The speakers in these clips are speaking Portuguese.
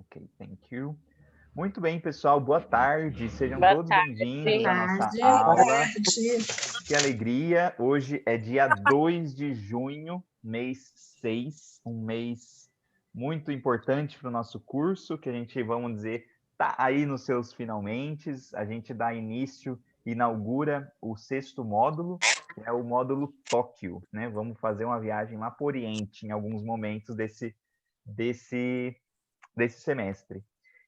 Ok, thank you. Muito bem, pessoal, boa tarde. Sejam Boa todos tarde. bem-vindos à nossa Boa aula. tarde. Que alegria! Hoje é dia 2 de junho, mês 6, um mês muito importante para o nosso curso, que a gente, vamos dizer, está aí nos seus finalmente. A gente dá início, inaugura o 6º módulo, que é o módulo Tóquio, né? Vamos fazer uma viagem lá para o Oriente em alguns momentos desse semestre.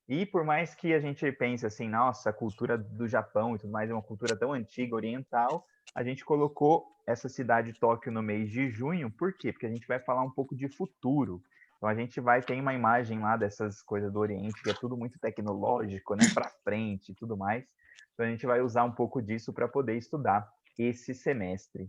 E por mais que a gente pense assim, nossa, a cultura do Japão e tudo mais é uma cultura tão antiga, oriental, a gente colocou essa cidade Tóquio no mês de junho. Por quê? Porque a gente vai falar um pouco de futuro. Então a gente tem uma imagem lá dessas coisas do Oriente, que é tudo muito tecnológico, né, para frente e tudo mais. Então a gente vai usar um pouco disso para poder estudar esse semestre.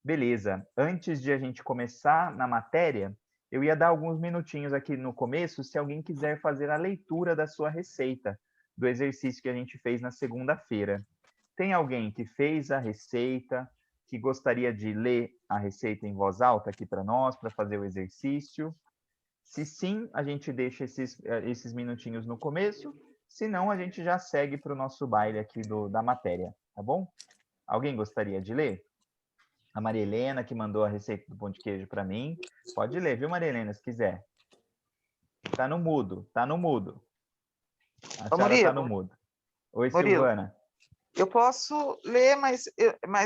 Beleza. Antes de a gente começar na matéria, eu ia dar alguns minutinhos aqui no começo, se alguém quiser fazer a leitura da sua receita, do exercício que a gente fez na segunda-feira. Tem alguém que fez a receita, que gostaria de ler a receita em voz alta aqui para nós, para fazer o exercício? Se sim, a gente deixa esses minutinhos no começo, se não, a gente já segue para o nosso baile aqui da matéria, tá bom? Alguém gostaria de ler? A Maria Helena, que mandou a receita do pão de queijo para mim. Pode ler, viu, Maria Helena, se quiser. Tá no mudo, tá no mudo. A senhora tá no mudo. Oi, Murilo, Silvana. eu posso ler, mas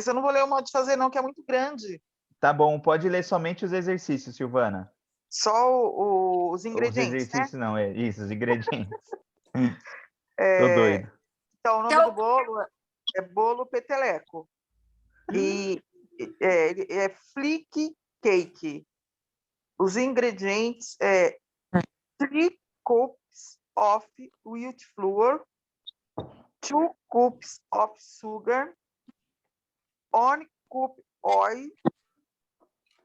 eu não vou ler o modo de fazer não, que é muito grande. Tá bom, pode ler somente os exercícios, Silvana. Só os Os ingredientes, né? exercícios não, isso, os ingredientes. Tô É, doido. então, o nome do bolo é bolo peteleco. E ele é flick cake. Os ingredientes é 3 cups of wheat flour, 2 cups of sugar, 1 cup oil,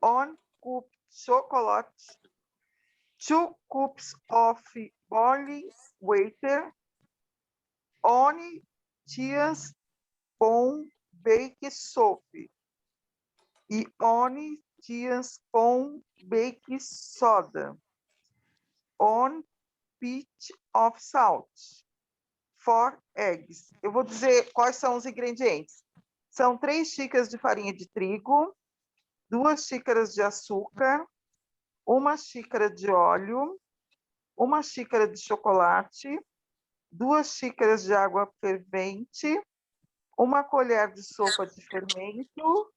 1 cup chocolate, 2 cups of boiling water, 1 teaspoon baking soap e 1 teaspoon baking soda, 1 pinch of salt, 4 eggs. Eu vou dizer quais são os ingredientes. São 3 xícaras de farinha de trigo, 2 xícaras de açúcar, 1 xícara de óleo, 1 xícara de chocolate, 2 xícaras de água fervente, 1 colher de sopa de fermento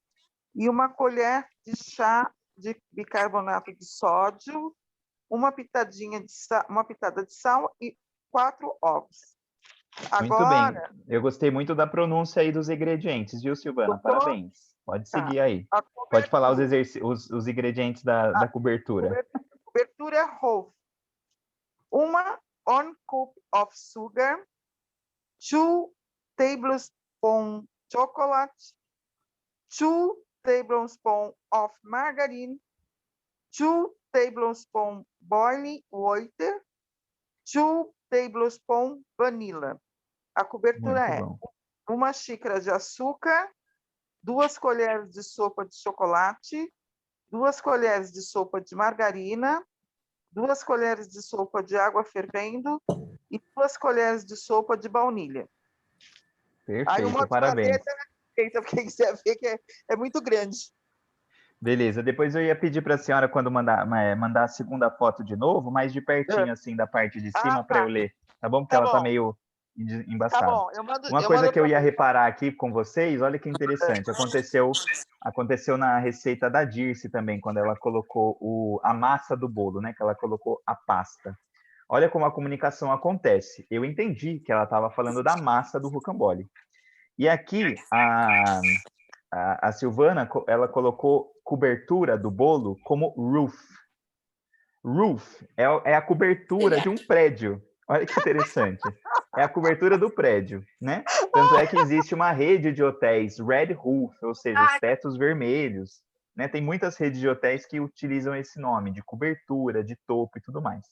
e 1 colher de chá de bicarbonato de sódio, uma pitada de sal e 4 ovos. Muito bem. Agora, Eu gostei muito da pronúncia aí dos ingredientes, viu, Silvana? Parabéns. Pode seguir aí. a Pode falar cobertura. os ingredientes da cobertura. Cobertura é whole. 1 cup of sugar, 2 tablespoons chocolate, 2 tablespoons of margarine, 2 tablespoons boiling water, 2 tablespoons vanilla. A cobertura Muito é bom. 1 xícara de açúcar, 2 colheres de sopa de chocolate, 2 colheres de sopa de margarina, 2 colheres de sopa de água fervendo e 2 colheres de sopa de baunilha. Aí o Perfeito, modo de fazer parabéns. para quem quiser ver que é muito grande. Beleza, depois eu ia pedir para a senhora, quando mandar a segunda foto de novo, mais de pertinho, assim, da parte de cima, para eu Tá. ler, tá bom? Porque Tá ela tá bom. meio Tá embaçada. bom. Eu Uma mando coisa que eu para ia você. reparar aqui com vocês, olha que interessante, aconteceu na receita da Dirce também, quando ela colocou a massa do bolo, né? Que ela colocou a pasta. Olha como a comunicação acontece. Eu entendi que ela estava falando da massa do rocambole. E aqui, a Silvana, ela colocou cobertura do bolo como roof. Roof é a cobertura de um prédio. Olha que interessante. É a cobertura do prédio, né? Tanto é que existe uma rede de hotéis Red Roof, ou seja, os tetos vermelhos. Né? Tem muitas redes de hotéis que utilizam esse nome, de cobertura, de topo e tudo mais.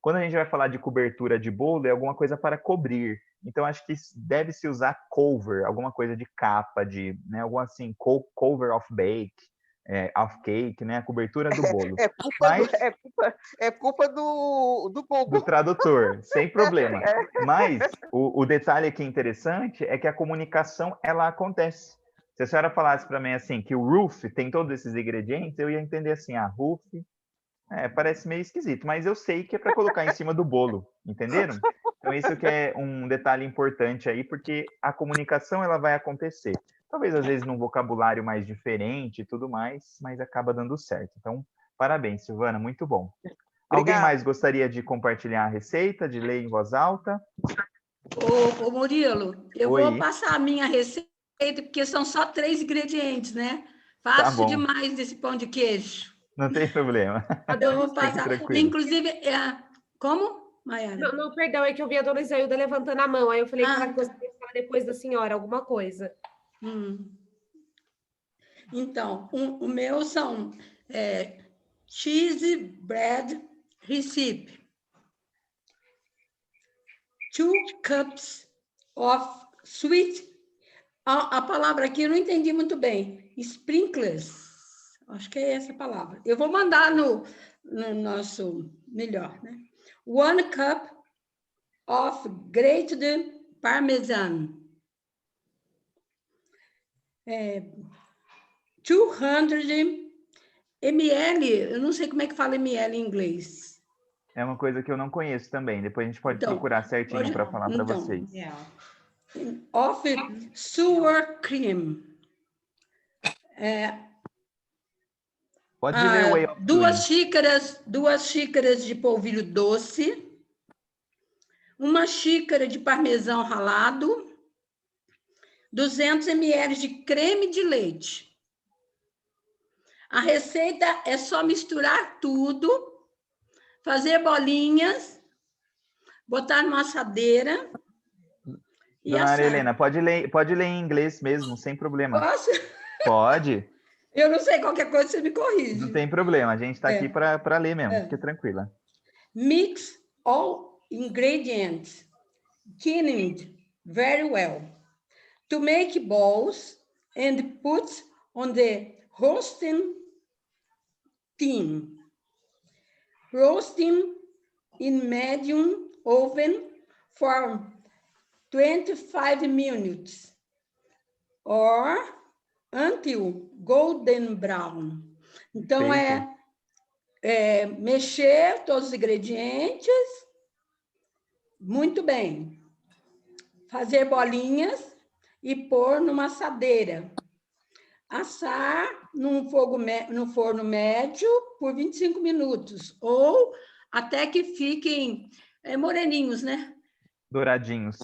Quando a gente vai falar de cobertura de bolo, é alguma coisa para cobrir. Então, acho que deve-se usar cover, alguma coisa de capa, né, algo assim, cover of bake, of cake, né? A cobertura do bolo. É culpa, Mas é culpa do do Google. tradutor, sem problema. Mas o detalhe aqui interessante é que a comunicação ela acontece. Se a senhora falasse para mim assim que o roof tem todos esses ingredientes, eu ia entender assim, roof, parece meio esquisito, mas eu sei que é para colocar em cima do bolo, entenderam? Então isso que é um detalhe importante aí, porque a comunicação ela vai acontecer. Talvez às vezes num vocabulário mais diferente e tudo mais, mas acaba dando certo. Então, parabéns, Silvana, muito bom. Alguém Obrigada. mais gostaria de compartilhar a receita, de ler em voz alta? Ô Murilo, eu vou Oi, passar a minha receita, porque são só 3 ingredientes, né? tá Fácil bom, demais desse pão de queijo. não tem problema. Então, eu vou Fique passar. tranquilo. Inclusive, como, Maiara? Não, não, perdão, é que eu vi a dona Isailda levantando a mão. Aí eu falei que ela Ah, gostaria de falar depois da senhora, alguma coisa. Então, o meu são cheese bread recipe, 2 cups of sweet. A palavra aqui eu não entendi muito bem. Sprinklers. Acho que é essa a palavra. Eu vou mandar no nosso melhor, né? 1 cup of grated parmesan. 200 ml, eu não sei como é que fala ml em inglês. É uma coisa que eu não conheço também. Depois a gente pode Então, procurar certinho para falar para então, vocês. of sour cream. Pode ler o way of doing. 2 xícaras de polvilho doce, 1 xícara de parmesão ralado, 200 ml de creme de leite. A receita é só misturar tudo, fazer bolinhas, botar numa assadeira e Dona Maria assar. Helena, pode ler em inglês mesmo, sem problema. Posso? Pode, Eu não sei, qualquer coisa você me não corrige. tem problema. A gente está aqui para ler mesmo, fique tranquila. Mix all ingredients, cleaned very well. To make balls and put on the roasting tin. Roasting in medium oven for 25 minutes or until golden brown. Então, mexer todos os ingredientes, muito bem. Fazer bolinhas e pôr numa assadeira. Assar no forno médio por 25 minutos, ou até que fiquem moreninhos, né? Douradinhos.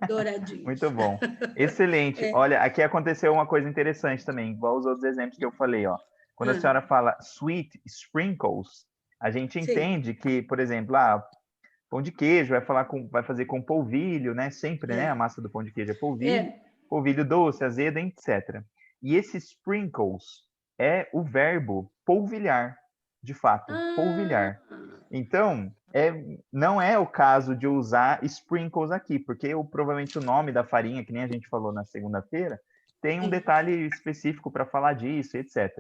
Douradinhos. Muito bom. Excelente. Olha, aqui aconteceu uma coisa interessante também, igual os outros exemplos que eu falei, ó. Quando a senhora fala sweet sprinkles, a gente entende que, por exemplo, pão de queijo vai fazer com polvilho, né? Sempre, né? A massa do pão de queijo é polvilho, polvilho doce, azedo, etc. E esse sprinkles é o verbo polvilhar, de fato, polvilhar. Então, não é o caso de usar sprinkles aqui, porque provavelmente o nome da farinha, que nem a gente falou na segunda-feira, tem um detalhe específico para falar disso, etc.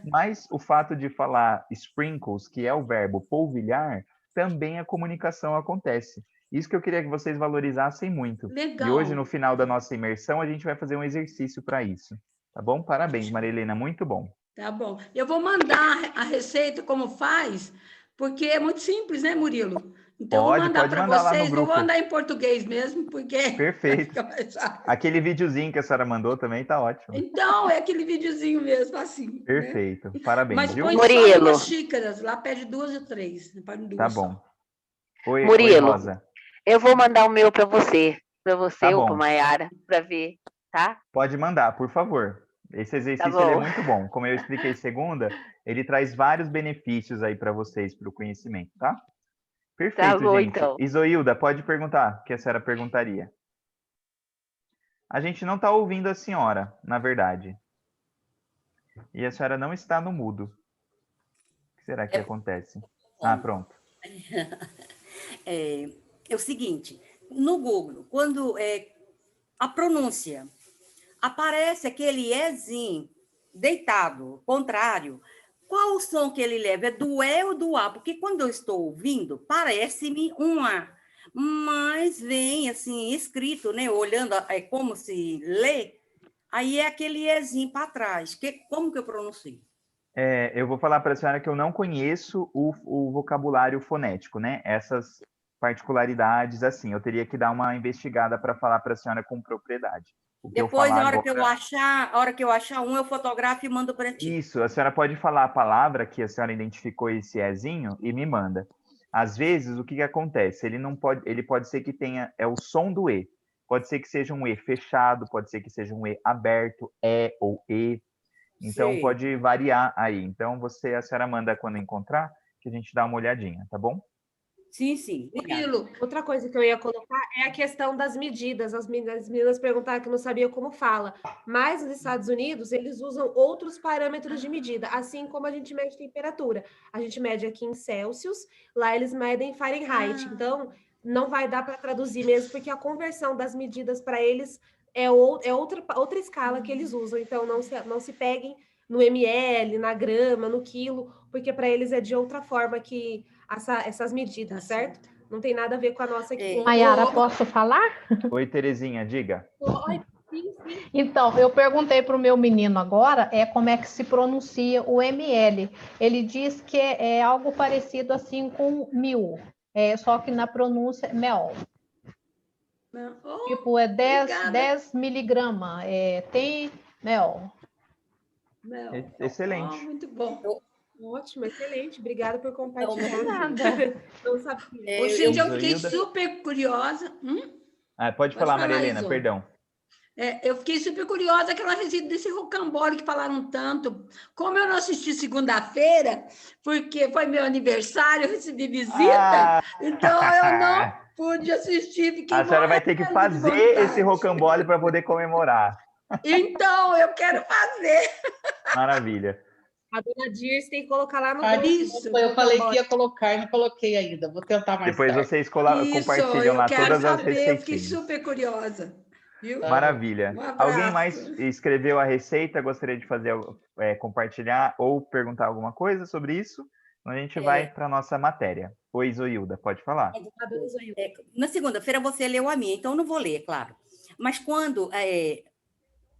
Mas o fato de falar sprinkles, que é o verbo polvilhar, também a comunicação acontece. Isso que eu queria que vocês valorizassem muito. Legal. E hoje, no final da nossa imersão, a gente vai fazer um exercício para isso. Tá bom? Parabéns, Maria Helena, muito bom. Tá bom. Eu vou mandar a receita como faz, porque é muito simples, né, Murilo? Então, eu vou mandar para lá no vocês. grupo. Eu vou mandar em português mesmo, porque... Perfeito. Aquele videozinho que a senhora mandou também tá ótimo. Então, é aquele videozinho mesmo, assim. Perfeito. Né? Parabéns, Mas viu? põe Murilo. só 2 xícaras. Lá pede 2 ou 3. Não pode 2 Tá só. bom. Oi, Murilo, Rosa. eu vou mandar o meu para você Tá ou bom. para Maiara, para ver, tá? Pode mandar, por favor. Esse exercício ele é muito bom. Como eu expliquei segunda, ele traz vários benefícios aí para vocês, para o conhecimento, tá? Perfeito, Tá bom, gente. então. Isoilda, pode perguntar o que a senhora perguntaria. A gente não está ouvindo a senhora, na verdade. E a senhora não está no mudo. O que será que acontece? Pronto. É o seguinte, no Google, quando a pronúncia aparece aquele ezinho deitado, contrário, qual o som que ele leva? É do E ou do A? Porque quando eu estou ouvindo, parece-me um A, mas vem assim, escrito, né? Olhando, é como se lê, aí é aquele Ezinho para trás. Como que eu pronuncio? Eu vou falar para a senhora que eu não conheço o vocabulário fonético, né? Essas particularidades, assim, eu teria que dar uma investigada para falar para a senhora com propriedade. O que eu Depois, falar na hora agora... que eu achar, a hora que eu achar um, eu fotografo e mando para ti. Isso, a senhora pode falar a palavra que a senhora identificou esse ezinho e me manda. Às vezes, o que que acontece? Ele pode ser que tenha o som do E. Pode ser que seja um E fechado, pode ser que seja um E aberto, E ou E. Então Sei. pode variar aí. Então a senhora manda quando encontrar, que a gente dá uma olhadinha, tá bom? Sim, sim. Obrigada. Murilo, Outra coisa que eu ia colocar é a questão das medidas. As meninas perguntaram que não sabia como fala. Mas nos Estados Unidos, eles usam outros parâmetros de medida, assim como a gente mede temperatura. A gente mede aqui em Celsius, lá eles medem em Fahrenheit. Ah. Então, não vai dar para traduzir mesmo, porque a conversão das medidas para eles é outra escala que eles usam. Então, não se peguem no ml, na grama, no quilo, porque para eles é de outra forma que essas medidas, Tá certo? Não tem nada a ver com a nossa aqui. Maiara, posso falar? Oi, Terezinha, diga. Oi, sim, sim. Então, eu perguntei para o meu menino agora como é que se pronuncia o ml. Ele diz que é algo parecido assim com mil, só que na pronúncia é mel. Oh, Tipo, é 10, obrigada. 10 miligrama, tem mel. Mel. Excelente. Oh, muito bom. Ótimo, excelente. Obrigada por compartilhar. Nada. Não sabia. Ô, Cíntia, eu fiquei Isoilda. super curiosa. Pode falar, Maria falar, Helena, Iso. perdão. Eu fiquei super curiosa aquela receita desse rocambole que falaram tanto. Como eu não assisti segunda-feira, porque foi meu aniversário, eu recebi visita, então eu não pude assistir. Fiquei A senhora vai ter que morrendo de fazer vontade. esse rocambole para poder comemorar. Então, eu quero fazer. Maravilha. A dona Dirce tem que colocar lá no Ah, grupo. Isso. Eu falei que ia colocar e não coloquei ainda. Vou tentar mais Depois tarde. vocês Isso, compartilham eu lá quero todas as saber. Eu fiquei receitinhas. super curiosa. Viu? Maravilha. Um abraço. Alguém mais escreveu a receita? Gostaria de fazer, compartilhar ou perguntar alguma coisa sobre isso? Então a gente vai para a nossa matéria. Oi, Zoilda, pode falar. A dona Zoilda. Na segunda-feira você leu a minha, então eu não vou ler, claro. Mas quando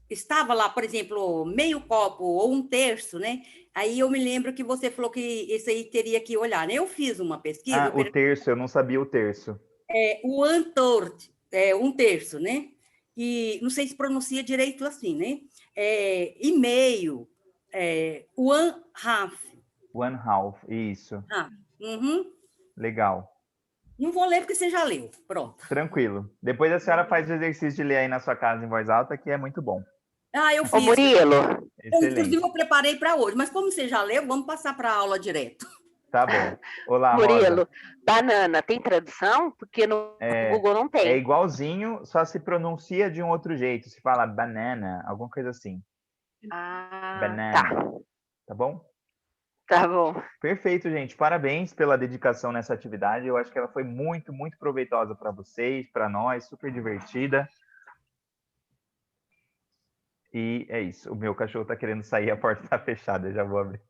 estava lá, por exemplo, meio copo ou um terço, né? Aí eu me lembro que você falou que isso aí teria que olhar, né? Eu fiz uma pesquisa. O terço, eu não sabia o terço. O one-third, um terço, né? E não sei se pronuncia direito assim, né? E meio, one half. One half, isso. Uhum. Legal. Não vou ler porque você já leu. Pronto. Tranquilo. Depois a senhora faz o exercício de ler aí na sua casa em voz alta, que é muito bom. Eu fiz. Ô, Murilo, Inclusive, eu preparei para hoje, mas como você já leu, vamos passar para a aula direto. Tá bom. Olá, Murilo, Rosa. banana, tem tradução? Porque no Google não tem. É igualzinho, só se pronuncia de um outro jeito. Se fala banana, alguma coisa assim. Banana. Tá. Tá bom? Tá bom. Perfeito, gente. Parabéns pela dedicação nessa atividade. Eu acho que ela foi muito, muito proveitosa para vocês, para nós, super divertida. E é isso. O meu cachorro está querendo sair, a porta está fechada. Eu já vou abrir.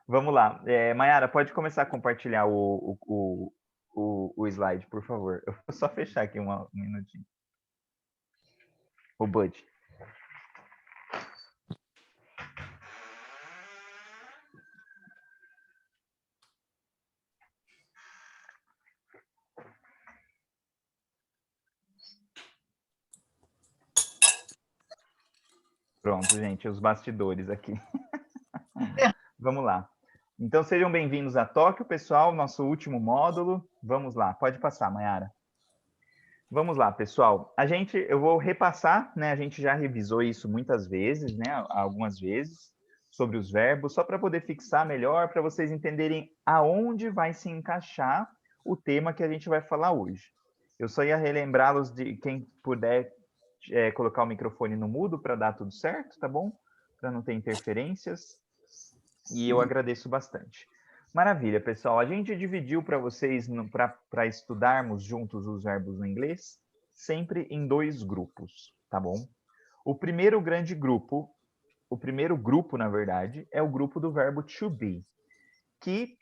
Vamos lá. Maiara, pode começar a compartilhar o slide, por favor. Eu vou só fechar aqui um minutinho. O Bud. Pronto, gente, os bastidores aqui. Vamos lá. Então, sejam bem-vindos a Tóquio, pessoal, nosso último módulo. Vamos lá, pode passar, Maiara. Vamos lá, pessoal. Eu vou repassar, né? A gente já revisou isso muitas vezes, né? Algumas vezes, sobre os verbos, só para poder fixar melhor, para vocês entenderem aonde vai se encaixar o tema que a gente vai falar hoje. Eu só ia relembrá-los de quem puder colocar o microfone no mudo para dar tudo certo, tá bom? Para não ter interferências. E eu agradeço bastante. Maravilha, pessoal. A gente dividiu para vocês, para estudarmos juntos os verbos no inglês, sempre em 2 grupos, tá bom? O primeiro grande grupo, o primeiro grupo, na verdade, é o grupo do verbo to be, que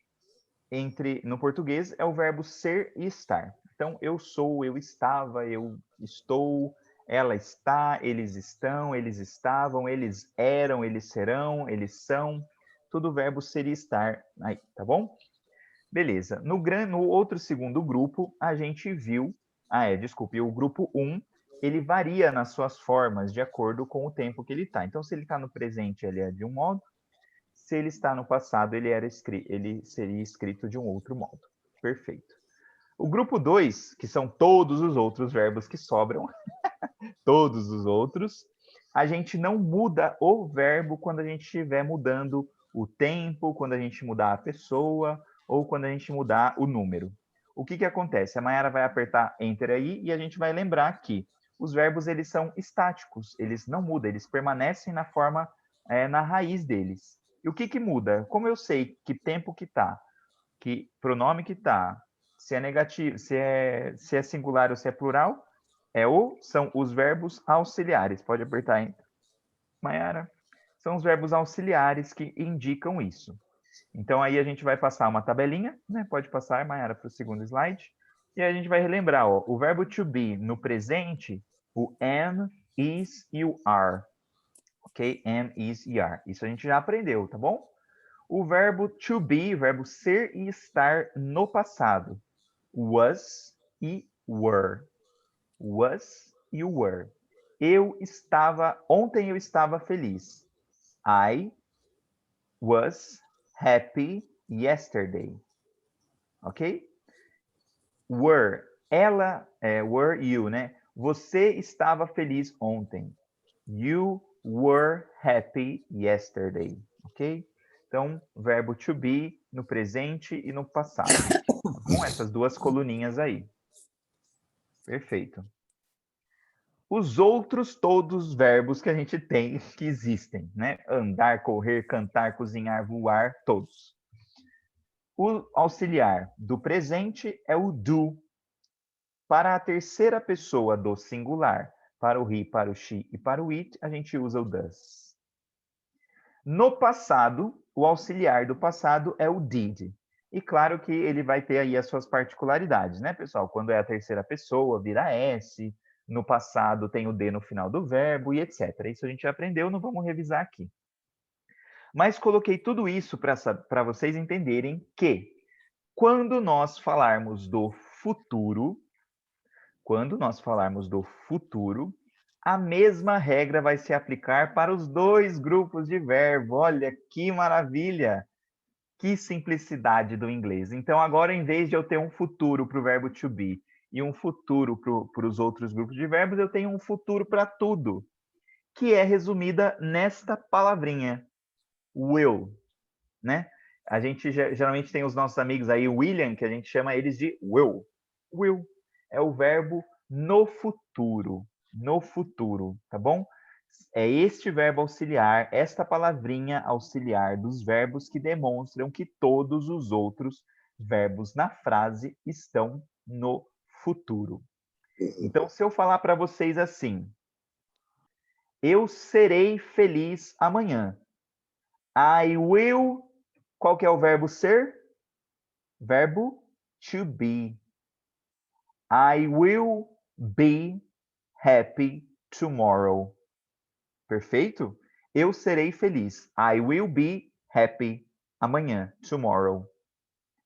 no português é o verbo ser e estar. Então, eu sou, eu estava, eu estou, ela está, eles estão, eles estavam, eles eram, eles serão, eles são. Tudo verbo ser e estar aí, tá bom? Beleza. No outro segundo grupo, a gente viu... desculpe, o grupo 1, ele varia nas suas formas de acordo com o tempo que ele está. Então, se ele está no presente, ele é de um modo. Se ele está no passado, ele seria escrito de um outro modo. Perfeito. O grupo 2, que são todos os outros verbos que sobram, todos os outros, a gente não muda o verbo quando a gente estiver mudando o tempo, quando a gente mudar a pessoa, ou quando a gente mudar o número. O que acontece? A Mayara vai apertar Enter aí e a gente vai lembrar que os verbos eles são estáticos, eles não mudam, eles permanecem na forma, na raiz deles. E o que muda? Como eu sei que tempo que tá, que pronome que tá, se é negativo, se é singular ou se é plural, são os verbos auxiliares. Pode apertar Enter, Mayara. São os verbos auxiliares que indicam isso. Então, aí a gente vai passar uma tabelinha, né? Pode passar, Mayara, para o segundo slide. E aí a gente vai relembrar, ó, o verbo to be no presente, o am, is e o are. Ok? Am, is e are. Isso a gente já aprendeu, tá bom? O verbo to be, o verbo ser e estar no passado. Was e were. Was e were. Ontem eu estava feliz. I was happy yesterday. Ok? Were. Were you, né? Você estava feliz ontem. You were happy yesterday. Ok? Então, verbo to be no presente e no passado. Com essas duas coluninhas aí. Perfeito. Os outros todos os verbos que a gente tem, que existem, né? Andar, correr, cantar, cozinhar, voar, todos. O auxiliar do presente é o do. Para a terceira pessoa do singular, para o he, para o she e para o it, a gente usa o does. No passado, o auxiliar do passado é o did. E claro que ele vai ter aí as suas particularidades, né, pessoal? Quando é a terceira pessoa, vira S. No passado tem o D no final do verbo e etc. Isso a gente já aprendeu, não vamos revisar aqui. Mas coloquei tudo isso para vocês entenderem que quando nós falarmos do futuro, a mesma regra vai se aplicar para os dois grupos de verbo. Olha que maravilha! Que simplicidade do inglês. Então, agora, em vez de eu ter um futuro para o verbo to be e um futuro para os outros grupos de verbos, eu tenho um futuro para tudo, que é resumida nesta palavrinha, will, né? A gente geralmente tem os nossos amigos aí, William, que a gente chama eles de will. Will é o verbo no futuro, tá bom? É este verbo auxiliar, esta palavrinha auxiliar dos verbos que demonstram que todos os outros verbos na frase estão no futuro. Então, se eu falar para vocês assim, eu serei feliz amanhã. I will, qual que é o verbo ser? Verbo to be. I will be happy tomorrow. Perfeito? Eu serei feliz. I will be happy amanhã, tomorrow.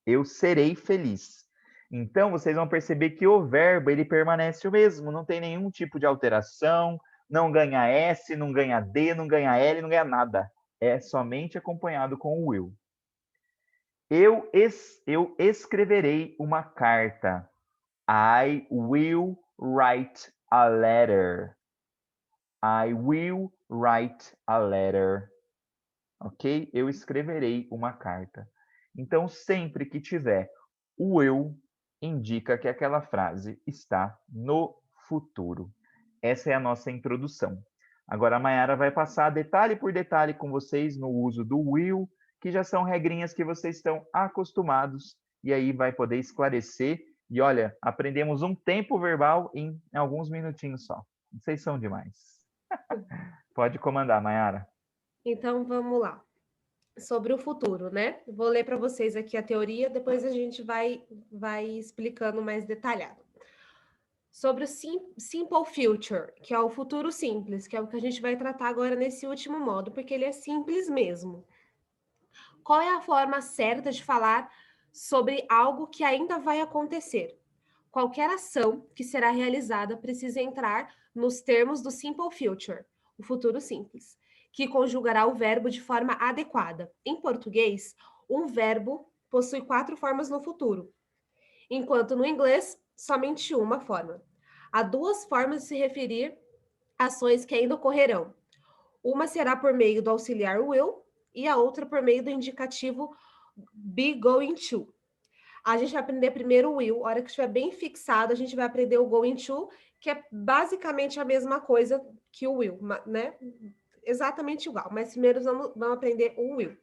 Eu serei feliz. Então, vocês vão perceber que o verbo, ele permanece o mesmo, não tem nenhum tipo de alteração, não ganha S, não ganha D, não ganha L, não ganha nada. É somente acompanhado com o will. Eu escreverei uma carta. I will write a letter. I will write a letter. Ok? Eu escreverei uma carta. Então, sempre que tiver o eu, indica que aquela frase está no futuro. Essa é a nossa introdução. Agora a Mayara vai passar detalhe por detalhe com vocês no uso do will, que já são regrinhas que vocês estão acostumados, e aí vai poder esclarecer. E olha, aprendemos um tempo verbal em alguns minutinhos só. Vocês são demais. Pode comandar, Mayara. Então, vamos lá. Sobre o futuro, né? Vou ler para vocês aqui a teoria, depois a gente vai explicando mais detalhado. Sobre o Simple Future, que é o futuro simples, que é o que a gente vai tratar agora nesse último modo, porque ele é simples mesmo. Qual é a forma certa de falar sobre algo que ainda vai acontecer? Qualquer ação que será realizada precisa entrar nos termos do Simple Future, o futuro simples, que conjugará o verbo de forma adequada. Em português, um verbo possui 4 formas no futuro, enquanto no inglês, somente uma forma. Há 2 formas de se referir a ações que ainda ocorrerão. Uma será por meio do auxiliar will e a outra por meio do indicativo be going to. A gente vai aprender primeiro o will, a hora que estiver bem fixado, a gente vai aprender o going to, que é basicamente a mesma coisa que o will, né? Exatamente igual, mas primeiro vamos aprender o will.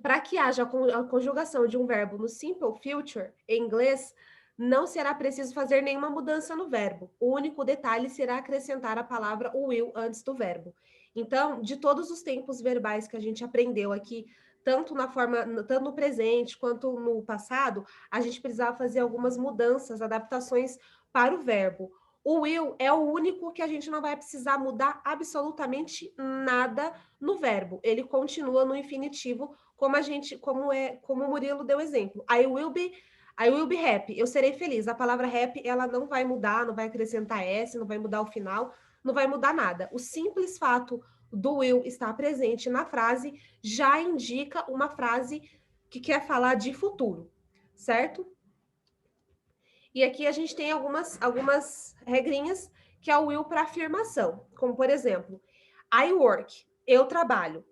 Para que haja a conjugação de um verbo no simple future, em inglês, não será preciso fazer nenhuma mudança no verbo. O único detalhe será acrescentar a palavra will antes do verbo. Então, de todos os tempos verbais que a gente aprendeu aqui, tanto no presente quanto no passado, a gente precisava fazer algumas mudanças, adaptações para o verbo. O will é o único que a gente não vai precisar mudar absolutamente nada no verbo. Ele continua no infinitivo, como o Murilo deu exemplo. I will be happy. Eu serei feliz. A palavra happy, ela não vai mudar, não vai acrescentar S, não vai mudar o final, não vai mudar nada. O simples fato do will estar presente na frase já indica uma frase que quer falar de futuro, certo? E aqui a gente tem algumas regrinhas que é o will para afirmação, como por exemplo, I work, eu trabalho.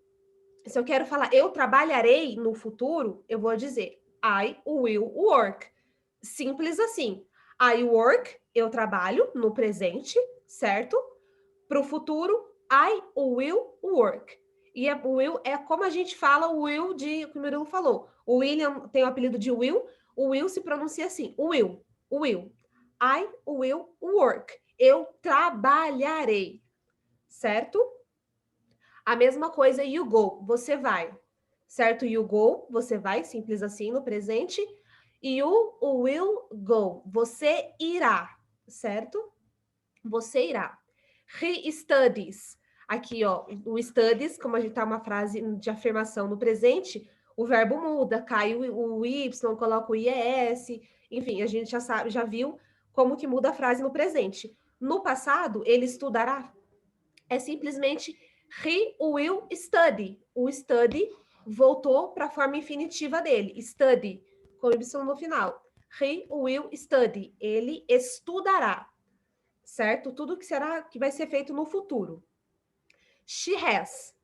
Se eu quero falar eu trabalharei no futuro, eu vou dizer I will work. Simples assim. I work, eu trabalho no presente, certo? Para o futuro, I will work. E o will é como a gente fala o will que o Murilo falou. O William tem o apelido de Will, o Will se pronuncia assim, will. I will work. Eu trabalharei, certo? A mesma coisa, you go, você vai, certo? You go, você vai, simples assim no presente. You will go, você irá, certo? Você irá. He studies. Aqui, ó, o studies, como a gente tá uma frase de afirmação no presente, o verbo muda, cai o Y, coloca o IES, enfim, a gente já sabe, já viu como que muda a frase no presente. No passado, ele estudará. É simplesmente he will study. O study voltou para a forma infinitiva dele, study, com Y no final. He will study. Ele estudará, certo? Tudo que vai ser feito no futuro. She has.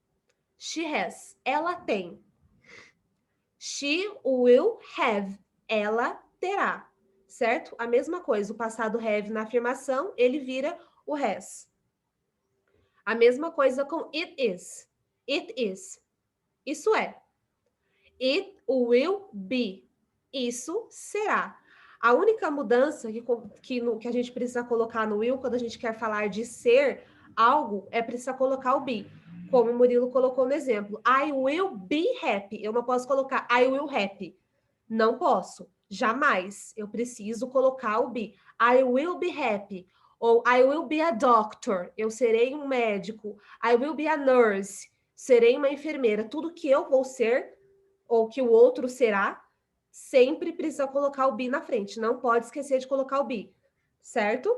She has. Ela tem. She will have. Ela terá, certo? A mesma coisa. O passado have na afirmação, ele vira o has. A mesma coisa com it is. It is. Isso é. It will be. Isso será. A única mudança que a gente precisa colocar no will, quando a gente quer falar de ser algo, é precisar colocar o be. Como o Murilo colocou no exemplo. I will be happy. Eu não posso colocar I will happy. Não posso. Jamais. Eu preciso colocar o be. I will be happy. Ou I will be a doctor, eu serei um médico. I will be a nurse, serei uma enfermeira. Tudo que eu vou ser, ou que o outro será, sempre precisa colocar o be na frente. Não pode esquecer de colocar o be, certo?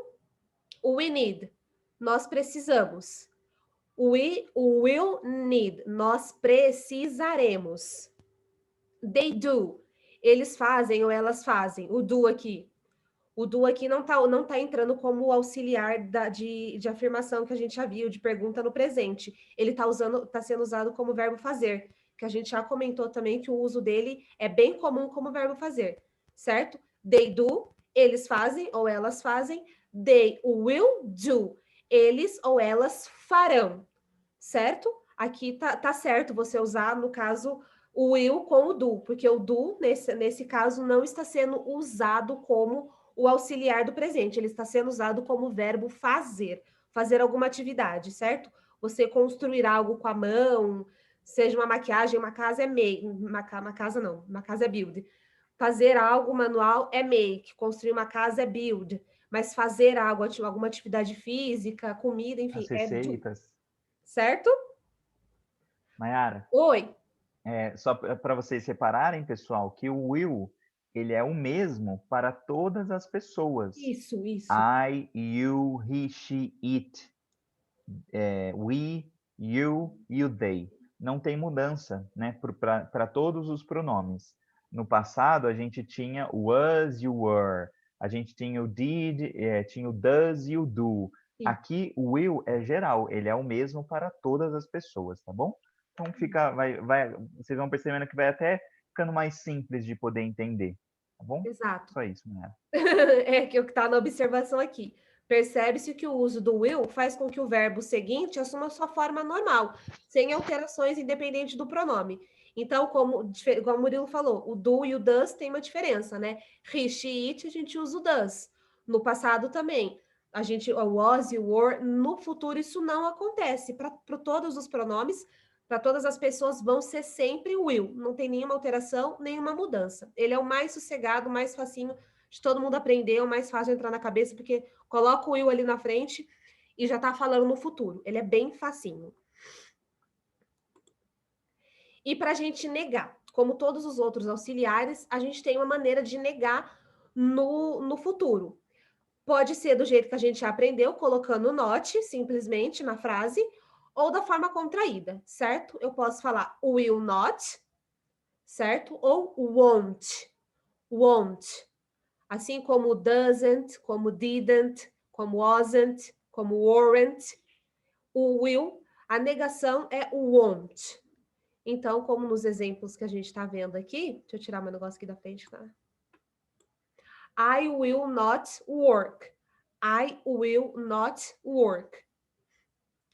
O we need, nós precisamos. O will need, nós precisaremos. They do, eles fazem ou elas fazem. O do aqui. O do aqui não tá entrando como auxiliar de afirmação que a gente já viu, de pergunta no presente. Ele tá sendo usado como verbo fazer, que a gente já comentou também que o uso dele é bem comum como verbo fazer, certo? They do, eles fazem ou elas fazem. They will do, eles ou elas farão, certo? Aqui tá certo você usar, no caso, o will com o do, porque o do, nesse caso, não está sendo usado como o auxiliar do presente, ele está sendo usado como verbo fazer alguma atividade, certo? você construir algo com a mão, seja uma maquiagem, uma casa é make, uma casa não, uma casa é build. Fazer algo manual é make, construir uma casa é build, mas fazer algo, alguma atividade física, comida, enfim, As é do. receitas. Certo? Mayara, Oi. só para vocês separarem, pessoal, que o will, ele é o mesmo para todas as pessoas. Isso. I, you, he, she, it. We, you, they. Não tem mudança, né, para todos os pronomes. No passado, a gente tinha o was e o were. A gente tinha o did, tinha o does e o do. Sim. Aqui, o will é geral, ele é o mesmo para todas as pessoas, tá bom? Então, vocês vão percebendo que vai até ficando mais simples de poder entender, tá bom? Exato. Só isso, né? É que o que está na observação aqui. Percebe-se que o uso do will faz com que o verbo seguinte assuma sua forma normal, sem alterações independente do pronome. Então, como o Murilo falou, o do e o does tem uma diferença, né? He, she, it, a gente usa o does. No passado também. O was e o were. No futuro, isso não acontece. Para todos os pronomes, para todas as pessoas, vão ser sempre will. Não tem nenhuma alteração, nenhuma mudança. Ele é o mais sossegado, mais facinho de todo mundo aprender, é o mais fácil de entrar na cabeça, porque coloca o will ali na frente e já está falando no futuro. Ele é bem facinho. E para a gente negar, como todos os outros auxiliares, a gente tem uma maneira de negar no futuro. Pode ser do jeito que a gente aprendeu, colocando not, simplesmente, na frase, ou da forma contraída, certo? Eu posso falar will not, certo? Ou won't. Assim como doesn't, como didn't, como wasn't, como weren't. O will, a negação é o won't. Então, como nos exemplos que a gente está vendo aqui, deixa eu tirar meu negócio aqui da frente, tá? I will not work. I will not work.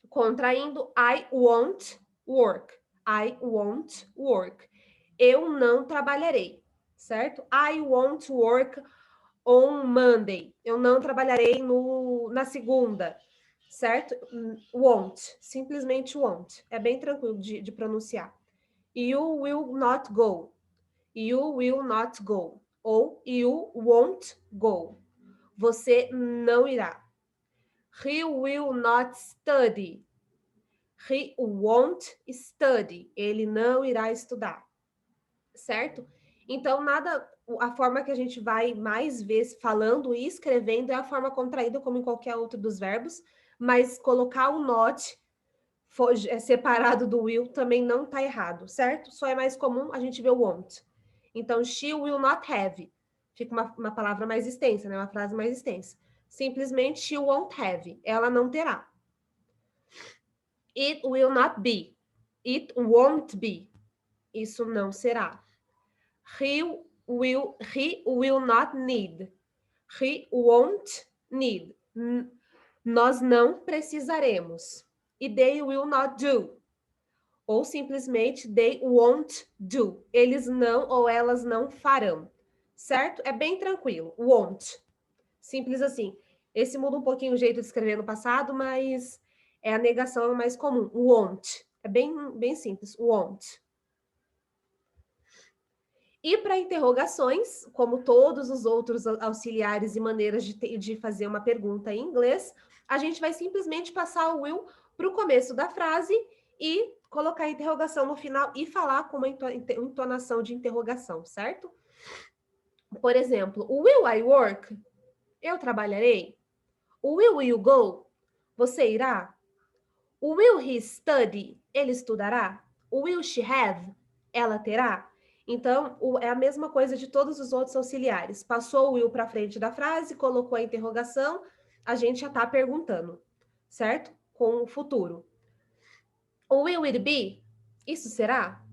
Contraindo, I won't work. I won't work. Eu não trabalharei, certo? I won't work on Monday. Eu não trabalharei na segunda, certo? Won't. Simplesmente won't. É bem tranquilo de pronunciar. You will not go. You will not go. Ou you won't go. Você não irá. He will not study. He won't study. Ele não irá estudar. Certo? Então, a forma que a gente vai mais vezes falando e escrevendo é a forma contraída, como em qualquer outro dos verbos, mas colocar o not separado do will também não está errado, certo? Só é mais comum a gente ver o won't. Então, she will not have. Fica uma palavra mais extensa, né? Uma frase mais extensa. Simplesmente, she won't have. Ela não terá. It will not be. It won't be. Isso não será. He will not need. He won't need. Nós não precisaremos. E they will not do. Ou simplesmente they won't do. Eles não ou elas não farão. Certo? É bem tranquilo. Won't. Simples assim. Esse muda um pouquinho o jeito de escrever no passado, mas é a negação mais comum. Won't. É bem simples. Won't. E para interrogações, como todos os outros auxiliares e maneiras de fazer uma pergunta em inglês, a gente vai simplesmente passar o will para o começo da frase e colocar a interrogação no final e falar com uma entonação de interrogação, certo? Por exemplo, will I work? Eu trabalharei. Will you go? Você irá? Will he study? Ele estudará? Will she have? Ela terá? Então, é a mesma coisa de todos os outros auxiliares. Passou o will para frente da frase, colocou a interrogação, a gente já está perguntando, certo? Com o futuro. O will it be? Isso será?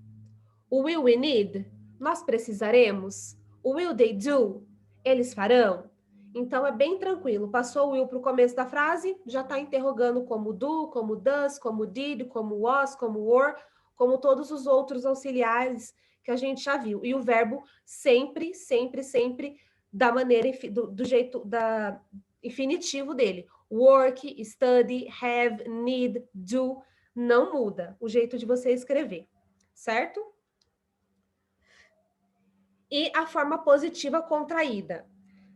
O will we need? Nós precisaremos? O will they do? Eles farão? Então, é bem tranquilo. Passou o will para o começo da frase, já está interrogando como do, como does, como did, como was, como were, como todos os outros auxiliares que a gente já viu. E o verbo sempre, sempre, sempre da maneira, do jeito infinitivo dele. Work, study, have, need, do, não muda o jeito de você escrever, certo? E a forma positiva contraída,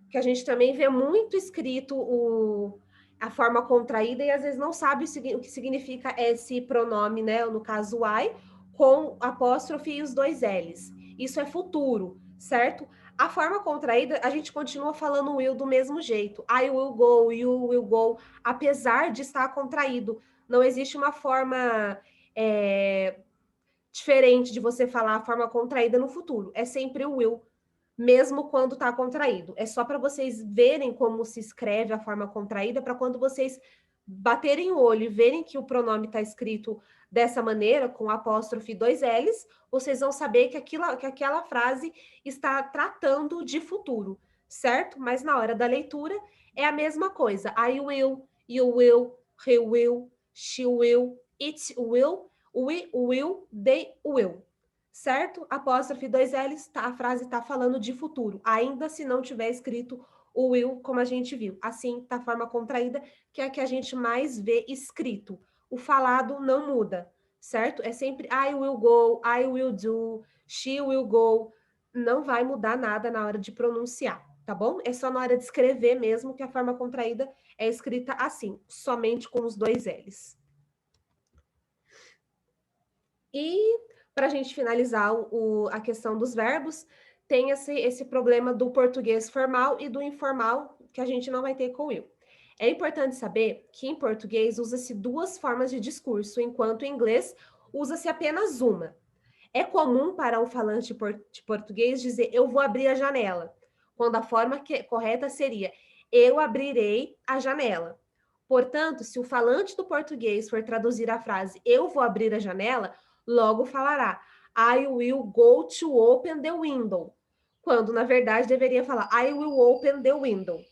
que a gente também vê muito escrito a forma contraída e às vezes não sabe o que significa esse pronome, né? No caso, I, com apóstrofe e os dois L's. Isso é futuro, certo? A forma contraída, a gente continua falando will do mesmo jeito. I will go, you will go, apesar de estar contraído. Não existe uma forma diferente de você falar a forma contraída no futuro. É sempre o will, mesmo quando está contraído. É só para vocês verem como se escreve a forma contraída, para quando vocês baterem o olho e verem que o pronome está escrito dessa maneira, com apóstrofe e dois L's, vocês vão saber que aquela frase está tratando de futuro, certo? Mas na hora da leitura é a mesma coisa. I will, you will, he will, she will, it will, we will, they will. Certo? Apóstrofe, dois L's, a frase está falando de futuro, ainda se não tiver escrito o will, como a gente viu. Assim, tá a forma contraída, que é a que a gente mais vê escrito. O falado não muda, certo? É sempre I will go, I will do, she will go. Não vai mudar nada na hora de pronunciar, tá bom? É só na hora de escrever mesmo que a forma contraída é escrita assim, somente com os dois L's. E para a gente finalizar a questão dos verbos, tem esse problema do português formal e do informal, que a gente não vai ter com o will. É importante saber que em português usa-se duas formas de discurso, enquanto em inglês usa-se apenas uma. É comum para um falante de português dizer eu vou abrir a janela, quando a forma correta seria eu abrirei a janela. Portanto, se o falante do português for traduzir a frase eu vou abrir a janela, logo falará I will go to open the window, quando na verdade deveria falar I will open the window,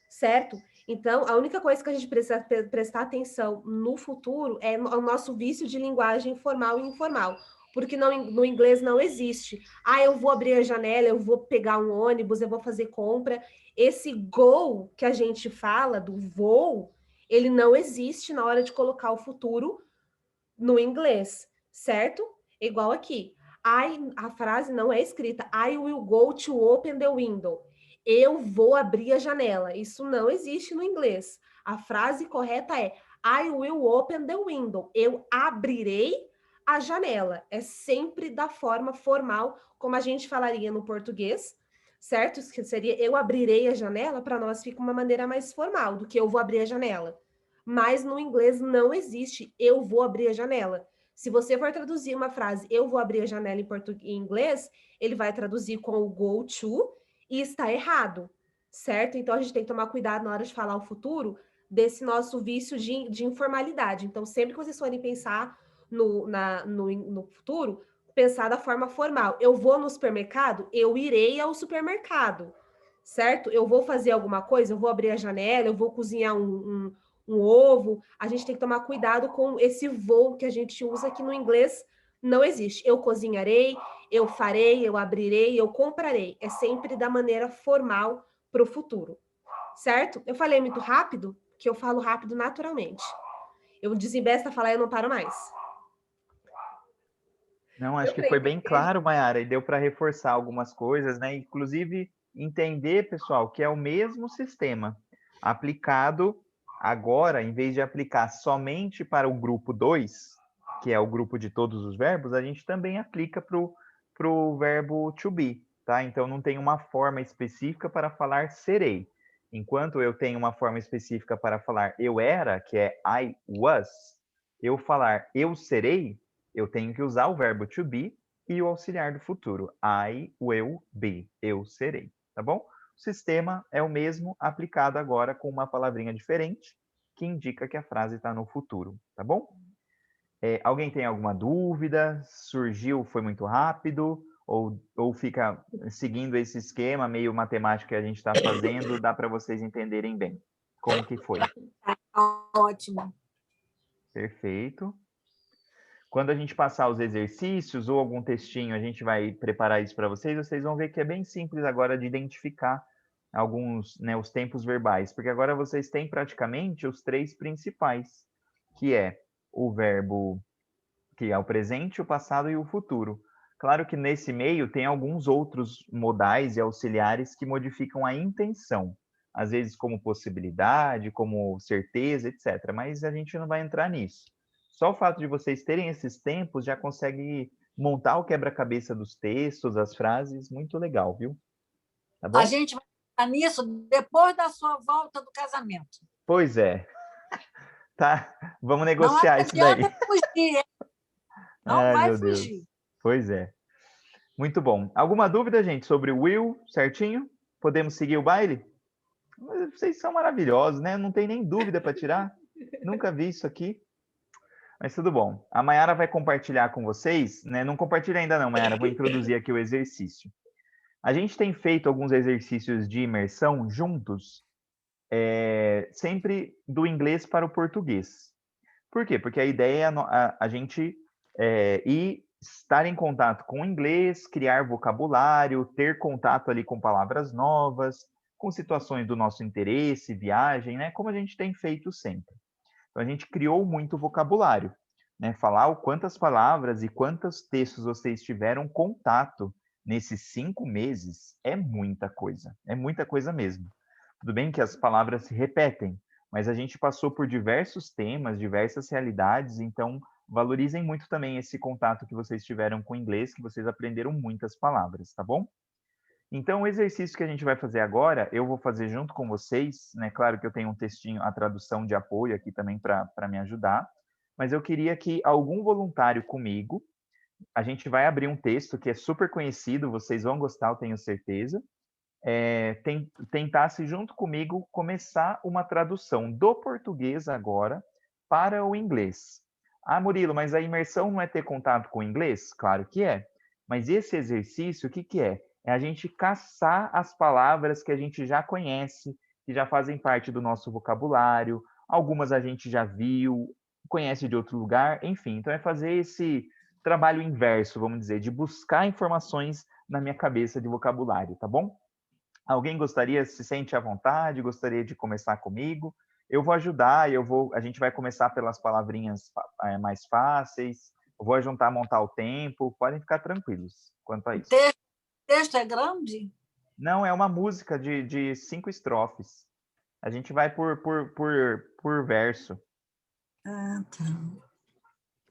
certo? Então, a única coisa que a gente precisa prestar atenção no futuro é o nosso vício de linguagem formal e informal, porque no inglês não existe. Eu vou abrir a janela, eu vou pegar um ônibus, eu vou fazer compra. Esse go que a gente fala, do vou, ele não existe na hora de colocar o futuro no inglês, certo? Igual aqui. A frase não é escrita I will go to open the window. Eu vou abrir a janela. Isso não existe no inglês. A frase correta é I will open the window. Eu abrirei a janela. É sempre da forma formal, como a gente falaria no português, certo? Que seria eu abrirei a janela, para nós fica uma maneira mais formal do que eu vou abrir a janela. Mas no inglês não existe eu vou abrir a janela. Se você for traduzir uma frase eu vou abrir a janela em inglês, ele vai traduzir com o go to e está errado, certo? Então a gente tem que tomar cuidado na hora de falar o futuro desse nosso vício de informalidade. Então, sempre que vocês forem pensar no futuro, pensar da forma formal. Eu vou no supermercado, eu irei ao supermercado, certo? Eu vou fazer alguma coisa, eu vou abrir a janela, eu vou cozinhar um ovo. A gente tem que tomar cuidado com esse voo que a gente usa, que no inglês não existe. Eu cozinharei, eu farei, eu abrirei, eu comprarei. É sempre da maneira formal para o futuro, certo? Eu falei muito rápido, que eu falo rápido naturalmente. Eu desembesto a falar e eu não paro mais. Não, acho que foi bem claro, Mayara, e deu para reforçar algumas coisas, né? Inclusive, entender, pessoal, que é o mesmo sistema aplicado agora, em vez de aplicar somente para o grupo 2, que é o grupo de todos os verbos, a gente também aplica para o verbo to be, tá? Então, não tem uma forma específica para falar serei. Enquanto eu tenho uma forma específica para falar eu era, que é I was, eu falar eu serei, eu tenho que usar o verbo to be e o auxiliar do futuro. I will be, eu serei, tá bom? O sistema é o mesmo, aplicado agora com uma palavrinha diferente, que indica que a frase está no futuro, tá bom? Alguém tem alguma dúvida? Surgiu, foi muito rápido? Ou fica seguindo esse esquema meio matemático que a gente está fazendo, dá para vocês entenderem bem como que foi? Ótimo. Perfeito. Quando a gente passar os exercícios ou algum textinho, a gente vai preparar isso para vocês, vocês vão ver que é bem simples agora de identificar alguns, né, os tempos verbais, porque agora vocês têm praticamente os 3 principais, que é o verbo, que é o presente, o passado e o futuro. Claro que nesse meio tem alguns outros modais e auxiliares que modificam a intenção, às vezes como possibilidade, como certeza, etc. Mas a gente não vai entrar nisso. Só o fato de vocês terem esses tempos já consegue montar o quebra-cabeça dos textos, as frases, muito legal, viu? Tá bom? A gente vai entrar nisso depois da sua volta do casamento. Pois é. Tá, vamos Não negociar isso daí. adianta fugir, hein? Não Ai, vai meu Deus. fugir. Pois é. Muito bom. Alguma dúvida, gente, sobre o will, certinho? Podemos seguir o baile? Vocês são maravilhosos, né? Não tem nem dúvida para tirar. Nunca vi isso aqui. Mas tudo bom. A Mayara vai compartilhar com vocês, né? Não compartilha ainda não, Mayara. Vou introduzir aqui o exercício. A gente tem feito alguns exercícios de imersão juntos, sempre do inglês para o português. Por quê? Porque a ideia é a gente ir estar em contato com o inglês, criar vocabulário, ter contato ali com palavras novas, com situações do nosso interesse, viagem, né? Como a gente tem feito sempre. Então, a gente criou muito vocabulário, né? Falar o quantas palavras e quantos textos vocês tiveram contato nesses 5 meses é muita coisa mesmo. Tudo bem que as palavras se repetem, mas a gente passou por diversos temas, diversas realidades, então valorizem muito também esse contato que vocês tiveram com o inglês, que vocês aprenderam muitas palavras, tá bom? Então, o exercício que a gente vai fazer agora, eu vou fazer junto com vocês, né? Claro que eu tenho um textinho, a tradução de apoio aqui também para me ajudar, mas eu queria que algum voluntário comigo, a gente vai abrir um texto que é super conhecido, vocês vão gostar, eu tenho certeza, tentasse junto comigo começar uma tradução do português agora para o inglês. Ah, Murilo, mas a imersão não é ter contato com o inglês? Claro que é. Mas esse exercício, o que que é? É a gente caçar as palavras que a gente já conhece, que já fazem parte do nosso vocabulário, algumas a gente já viu, conhece de outro lugar, enfim. Então é fazer esse trabalho inverso, vamos dizer, de buscar informações na minha cabeça de vocabulário, tá bom? Alguém gostaria, se sente à vontade, gostaria de começar comigo? Eu vou ajudar, a gente vai começar pelas palavrinhas mais fáceis, eu vou ajudar a montar o tempo, podem ficar tranquilos quanto a isso. O texto é grande? Não, é uma música de 5 estrofes. A gente vai por verso. Ah, tá.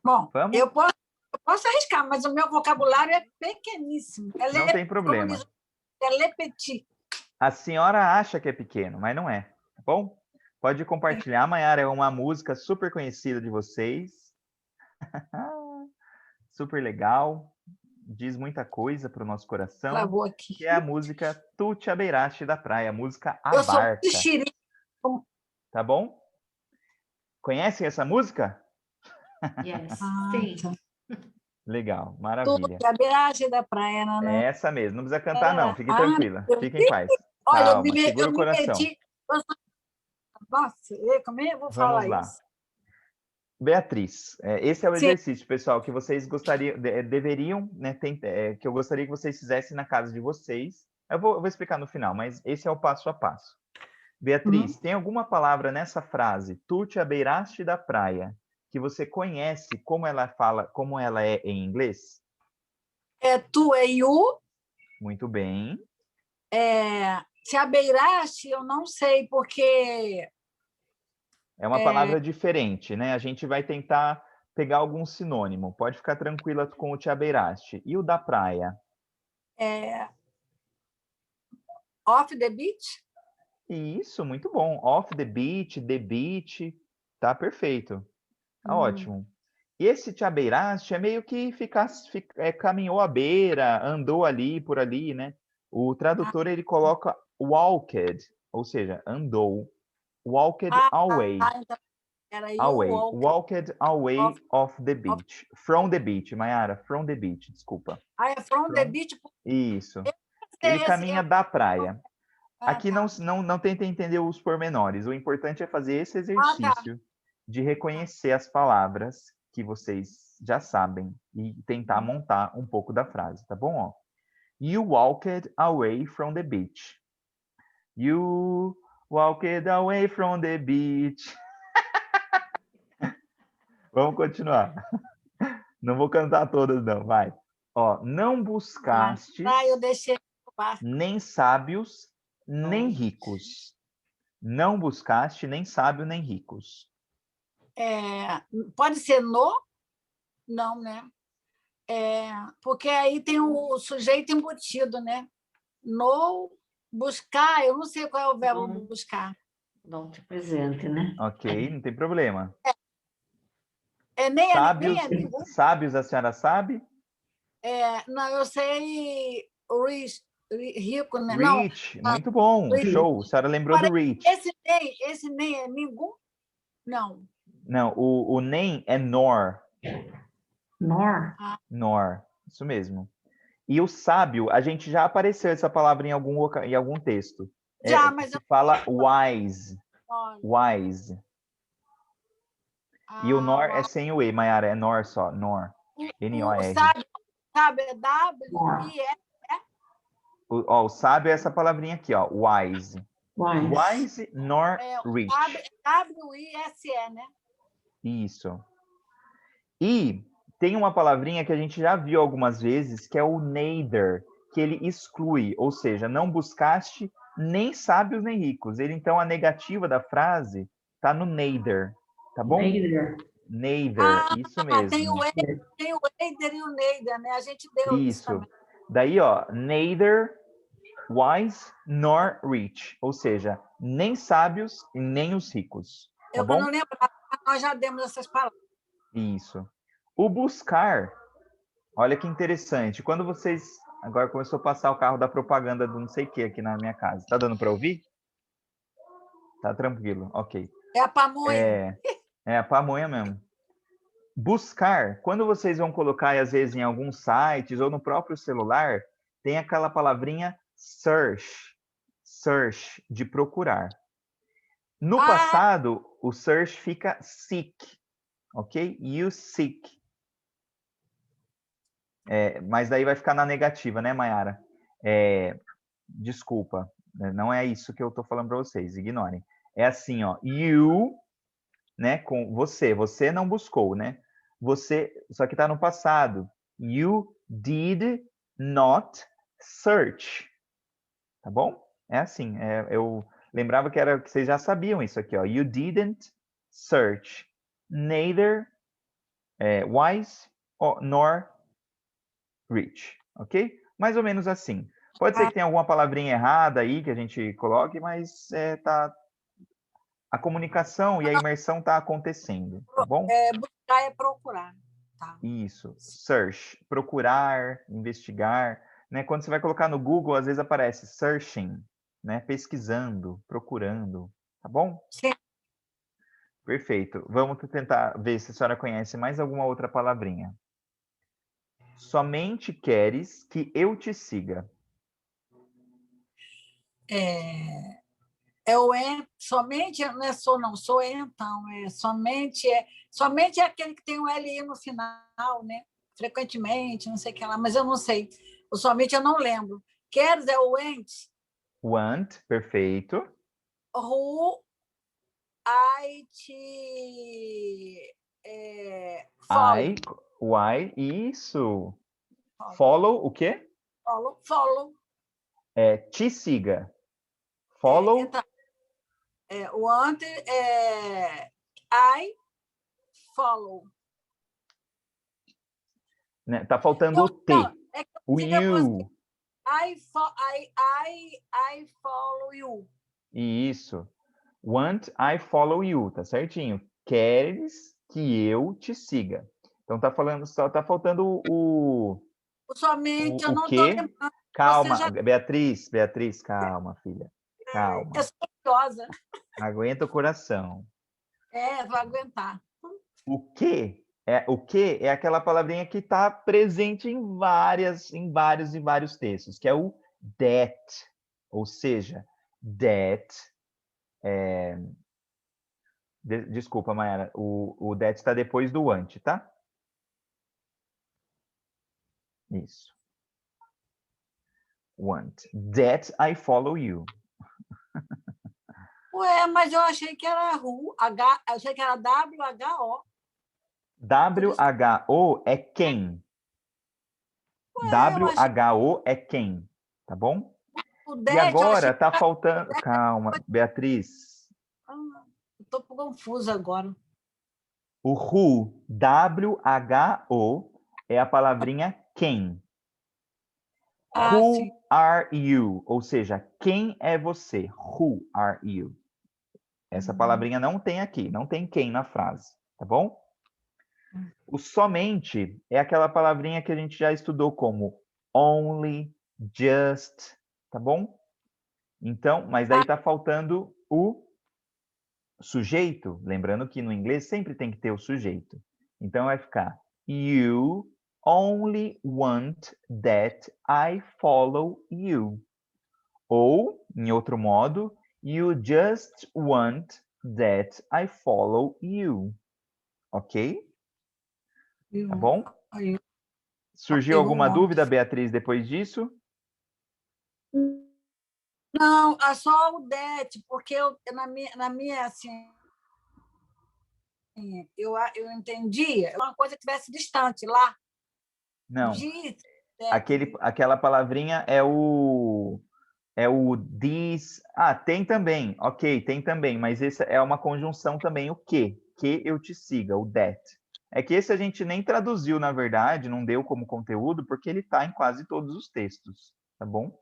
Bom, Vamos? eu posso arriscar, mas o meu vocabulário é pequeníssimo. Não tem problema. É le petit. A senhora acha que é pequeno, mas não é, tá bom? Pode compartilhar, Mayara, é uma música super conhecida de vocês. Super legal. Diz muita coisa para o nosso coração. Travou aqui. Que é a música Tu Te Abeiraste da Praia, a música A Eu sou Barca. mexerica. Tá bom? Conhecem essa música? Yes. Sim. Legal, maravilha. Tu, a beiragem da praia, né? É essa mesmo, não precisa cantar não, fique Ah, tranquila, fique em paz. Olha, Calma, eu segura o me coração. meti. Nossa, como é que eu vou Vamos falar lá. isso? Beatriz, esse é o Sim. exercício, pessoal, que vocês gostariam, deveriam, né, que eu gostaria que vocês fizessem na casa de vocês. Eu vou explicar no final, mas esse é o passo a passo. Beatriz, tem alguma palavra nessa frase, tu te abeiraste da praia, que você conhece como ela fala, como ela é em inglês? É tu é you. Muito bem. Se abeiraste, eu não sei, porque... É uma palavra diferente, né? A gente vai tentar pegar algum sinônimo. Pode ficar tranquila com o te abeiraste. E o da praia? Off the beach? Isso, muito bom. Off the beach, the beach. Tá perfeito. Tá ótimo. E esse te abeiraste é meio que caminhou à beira, andou ali, por ali, né? O tradutor, ele coloca walked, ou seja, andou. Walked away. Então era you Away. walked. Walked away of the beach. From the beach, Mayara. From the beach, desculpa. É from the beach. Isso. Ele caminha da praia. Aqui não tentem entender os pormenores. O importante é fazer esse exercício de reconhecer as palavras que vocês já sabem e tentar montar um pouco da frase, tá bom? Ó. You walked away from the beach. You walked away from the beach. Vamos continuar. Não vou cantar todas, não. Vai. Ó, não buscaste Eu deixei. nem sábios, nem ricos. Não buscaste nem sábio, nem ricos. Pode ser no? Não, né? Porque aí tem o sujeito embutido, né? No buscar, eu não sei qual é o verbo buscar. Não te presente, né? Ok, não tem problema. Nem Sábios, amigo. sábios a senhora sabe? Não, eu sei rico, né? Rich, muito bom, Rich. show. A senhora lembrou do Rich. Esse nem é ninguém? Não. Não, o nem é nor. Nor? Isso mesmo. E o sábio, a gente já apareceu essa palavra em algum texto. Já, mas se fala wise. Wise. E o nor é sem o E, Mayara, é nor só, nor. N-O-R. Sábio é W-I-S. O sábio é essa palavrinha aqui, ó, wise. Wise, nor, rich. W-I-S-E, né? Isso. E tem uma palavrinha que a gente já viu algumas vezes, que é o neither, que ele exclui, ou seja, não buscaste nem sábios nem ricos. Ele, então, a negativa da frase está no neither, tá bom? Neither, isso mesmo. Tem o Eider e o Neider, né? A gente deu isso também. Daí, ó, neither wise nor rich, ou seja, nem sábios e nem os ricos. Tá bom? Eu não lembro, nós já demos essas palavras. Isso. O buscar, olha que interessante. Quando vocês... Agora começou a passar o carro da propaganda do não sei o que aqui na minha casa. Tá dando para ouvir? Tá tranquilo, ok. É a pamonha. É a pamonha mesmo. Buscar, quando vocês vão colocar, às vezes, em alguns sites ou no próprio celular, tem aquela palavrinha search. Search, de procurar. No passado, o search fica seek. Ok? You seek. Mas daí vai ficar na negativa, né, Mayara? Desculpa, não é isso que eu estou falando para vocês, ignorem. É assim, ó, you, né, com você não buscou, né? Você, só que está no passado. You did not search. Tá bom? É assim, eu lembrava que vocês já sabiam isso aqui, ó. You didn't search neither wise nor rich, ok? Mais ou menos assim. Pode ser que tenha alguma palavrinha errada aí que a gente coloque, mas a comunicação e a imersão está acontecendo, tá bom? Buscar é procurar. Tá. Isso. Search, procurar, investigar, né? Quando você vai colocar no Google, às vezes aparece searching, né? Pesquisando, procurando, tá bom? Sim. Perfeito. Vamos tentar ver se a senhora conhece mais alguma outra palavrinha. Somente queres que eu te siga. Somente não é sou, não, sou então. Somente é aquele que tem um LI no final, né? Frequentemente, não sei o que lá, mas eu não sei. O somente eu não lembro. Queres é o want. Want, perfeito. Who I te follow. Why, isso. Follow, o quê? Follow. Te siga. Follow. Então, want I follow. Né? Tá faltando o T. O you. I follow you. Isso. Want, I follow you, tá certinho. Queres que eu te siga. Então só tá faltando o somente, eu não quê? tô lembrando. Calma, Beatriz, calma, filha. Calma. Eu sou curiosa. Aguenta o coração. Vou aguentar. O que é aquela palavrinha que está presente em vários textos, que é o that. Ou seja, that. Desculpa, Mayara. O that está depois do want, tá? Isso. Want. That I follow you. Ué, mas eu achei que era eu achei que era WHO. WHO é quem? Eu achei WHO é quem, tá bom? o E DET, eu achei agora que tá era... faltando... Calma, Beatriz. Estou confusa agora. O WHO, WHO, é a palavrinha quem. Sim. Who are you? Ou seja, quem é você? Who are you? Essa palavrinha não tem aqui, não tem quem na frase, tá bom? O somente é aquela palavrinha que a gente já estudou como only, just, tá bom? Então, mas daí tá faltando o sujeito. Lembrando que no inglês sempre tem que ter o sujeito. Então vai ficar you only want that I follow you. Ou, em outro modo, you just want that I follow you. Ok? Tá bom? Surgiu alguma dúvida, Beatriz, depois disso? Não, é só o DET, porque na minha assim, eu entendia, uma coisa que estivesse distante lá. Não. De, aquela palavrinha é o this. Ah, tem também. Ok, tem também, mas essa é uma conjunção também, o que eu te siga, o that. É que esse a gente nem traduziu, na verdade, não deu como conteúdo, porque ele está em quase todos os textos, tá bom?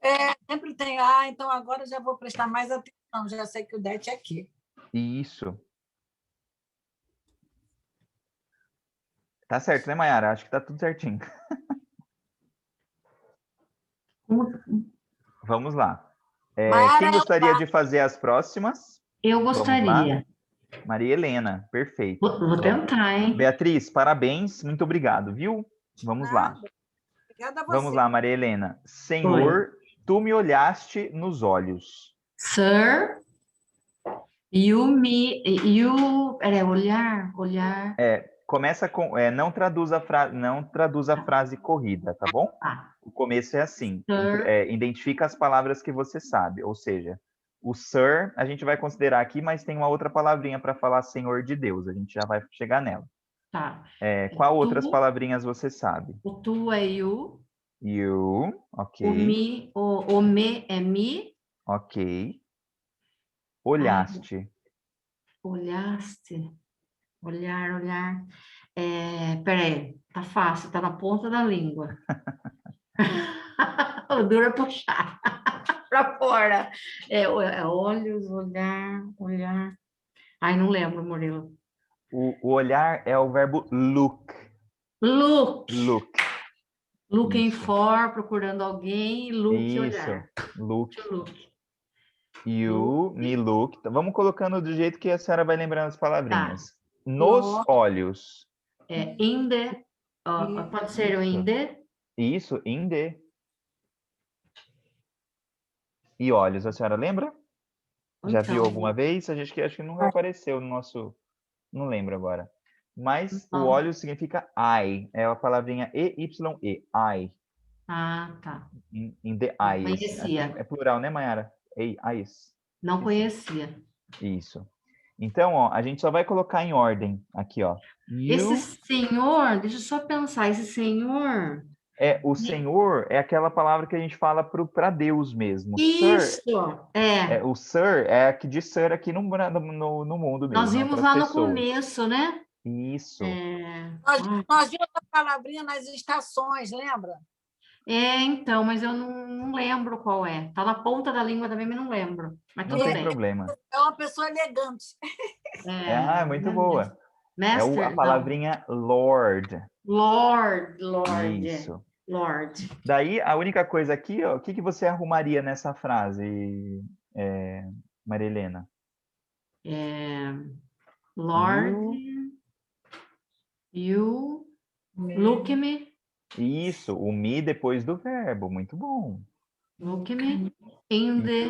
Sempre tem. Então agora eu já vou prestar mais atenção, já sei que o DET é aqui. Isso. Tá certo, né, Mayara? Acho que tá tudo certinho. Vamos lá. Quem gostaria de fazer as próximas? Eu gostaria. Maria Helena, perfeito. Vou tentar, hein? Beatriz, parabéns, muito obrigado, viu? Vamos lá. Obrigada a você. Vamos lá, Maria Helena. Senhor, tu me olhaste nos olhos. Sir, olhar. Começa com... não traduz a frase corrida, tá bom? O começo é assim. Identifica as palavras que você sabe. Ou seja, o sir a gente vai considerar aqui, mas tem uma outra palavrinha para falar Senhor de Deus. A gente já vai chegar nela. Tá. Qual outras palavrinhas você sabe? O tu é you. You, ok. O me é me. Ok. Olhaste. Olhaste. Olhar. Peraí, tá fácil, tá na ponta da língua. O duro é puxar para fora. Olhos, olhar. Ai, não lembro, Murilo. O olhar é o verbo look. Look. Looking for, procurando alguém, look, olhar. Look. You, me look. Então, vamos colocando do jeito que a senhora vai lembrando as palavrinhas. Tá. Nos olhos. In the. Pode ser o in the? Isso, in the. E olhos, a senhora lembra? Já viu alguma vez? A gente acho que nunca apareceu no nosso... Não lembro agora. Mas o olhos significa eye. É a palavrinha E-Y-E. Eye. Ah, tá. In the eyes. Conhecia. É plural, né, Mayara? Eyes. Não conhecia. Isso. Então, ó, a gente só vai colocar em ordem aqui, ó. Esse senhor, deixa eu só pensar, esse senhor... O senhor é aquela palavra que a gente fala para Deus mesmo. Isso! Sir, o sir é aqui de sir aqui no mundo mesmo. Nós vimos lá no começo, né? Isso. Nós vimos a palavrinha nas estações, lembra? Então, mas eu não lembro qual é. Tá na ponta da língua também, mas não lembro. Mas tudo bem. Não tem problema. É uma pessoa elegante. Muito boa. Master, a palavrinha Lord. Lord. Isso. Lord. Daí, a única coisa aqui, ó, o que você arrumaria nessa frase, Maria Helena? Lord, you look at me. Isso, o me depois do verbo, muito bom. Look at me in the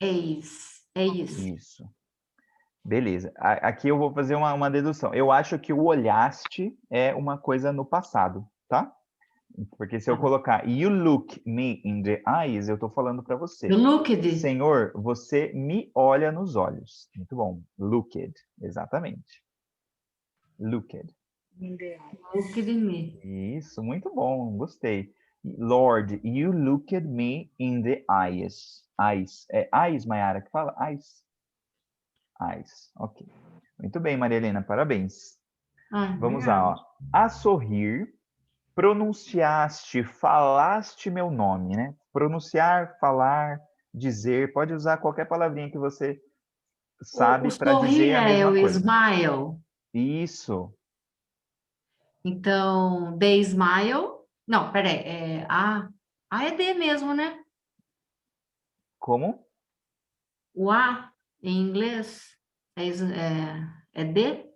eyes. É isso. Isso. Beleza. Aqui eu vou fazer uma dedução. Eu acho que o olhaste é uma coisa no passado, tá? Porque se eu colocar you look me in the eyes, eu estou falando para você. You looked. Senhor, você me olha nos olhos. Muito bom. Looked, exatamente. Looked. Looked me. Isso, muito bom, gostei. Lord, you looked me in the eyes. Eyes. É eyes, Mayara, que fala? Eyes. Eyes, ok. Muito bem, Maria Helena, parabéns. Vamos lá, ó. A sorrir, pronunciaste, falaste meu nome, né? Pronunciar, falar, dizer, pode usar qualquer palavrinha que você sabe para dizer a mesma o coisa. smile. Isso. Então, the smile. Não, peraí. A é D mesmo, né? Como? O A em inglês é D?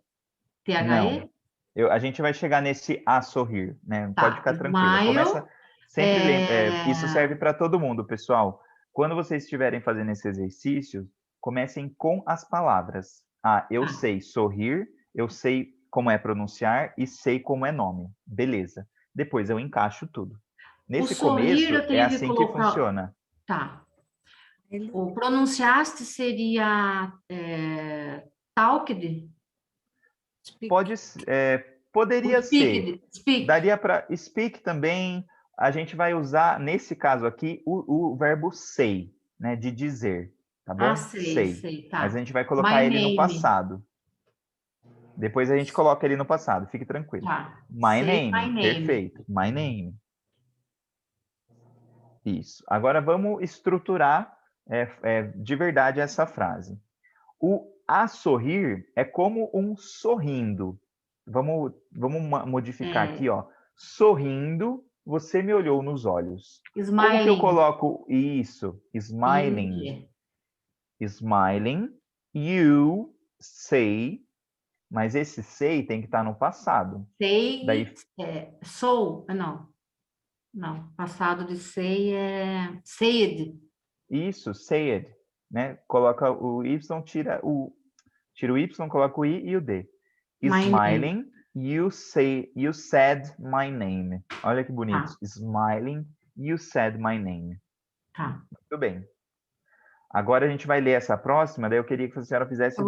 Não. A gente vai chegar nesse a sorrir, né? Tá. Pode ficar tranquila. Começa sempre isso serve para todo mundo, pessoal. Quando vocês estiverem fazendo esse exercício, comecem com as palavras. Eu sei sorrir, eu sei como é pronunciar e sei como é nome. Beleza. Depois eu encaixo tudo. Nesse começo, é assim que funciona. Tá. O pronunciaste seria talked? Poderia speak, ser. Speak. Daria para speak também. A gente vai usar, nesse caso aqui, o verbo say, né? De dizer, tá bom? Sei, tá. Mas a gente vai colocar ele no passado. Depois a gente coloca ele no passado, fique tranquilo. Tá. My name, my name. Perfeito. My name. Isso. Agora vamos estruturar de verdade essa frase. O a sorrir é como um sorrindo. Vamos modificar aqui, ó. Sorrindo, você me olhou nos olhos. Smiling. Como que eu coloco isso? Smiling. Smiling. You say. Mas esse say tem que estar no passado. Say, daí não. Passado de say é said. Isso, said, né? Coloca o Y, tira o Y, coloca o I e o D. Smiling, you said my name. Olha que bonito. Smiling, you said my name. Tá. Muito bem. Agora a gente vai ler essa próxima, daí eu queria que a senhora fizesse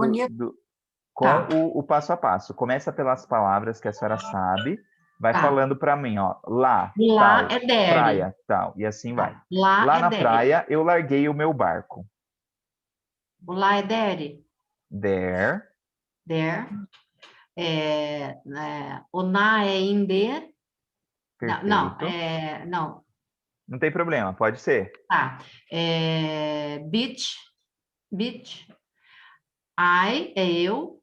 com o passo a passo. Começa pelas palavras que a senhora sabe, vai falando para mim, ó. Lá tal, é there. Praia, tal, e assim vai. Lá na there. praia, eu larguei o meu barco. O lá é there. There. O na é in there. Perfeito. Não. Não tem problema, pode ser. Tá. Beach. I é eu.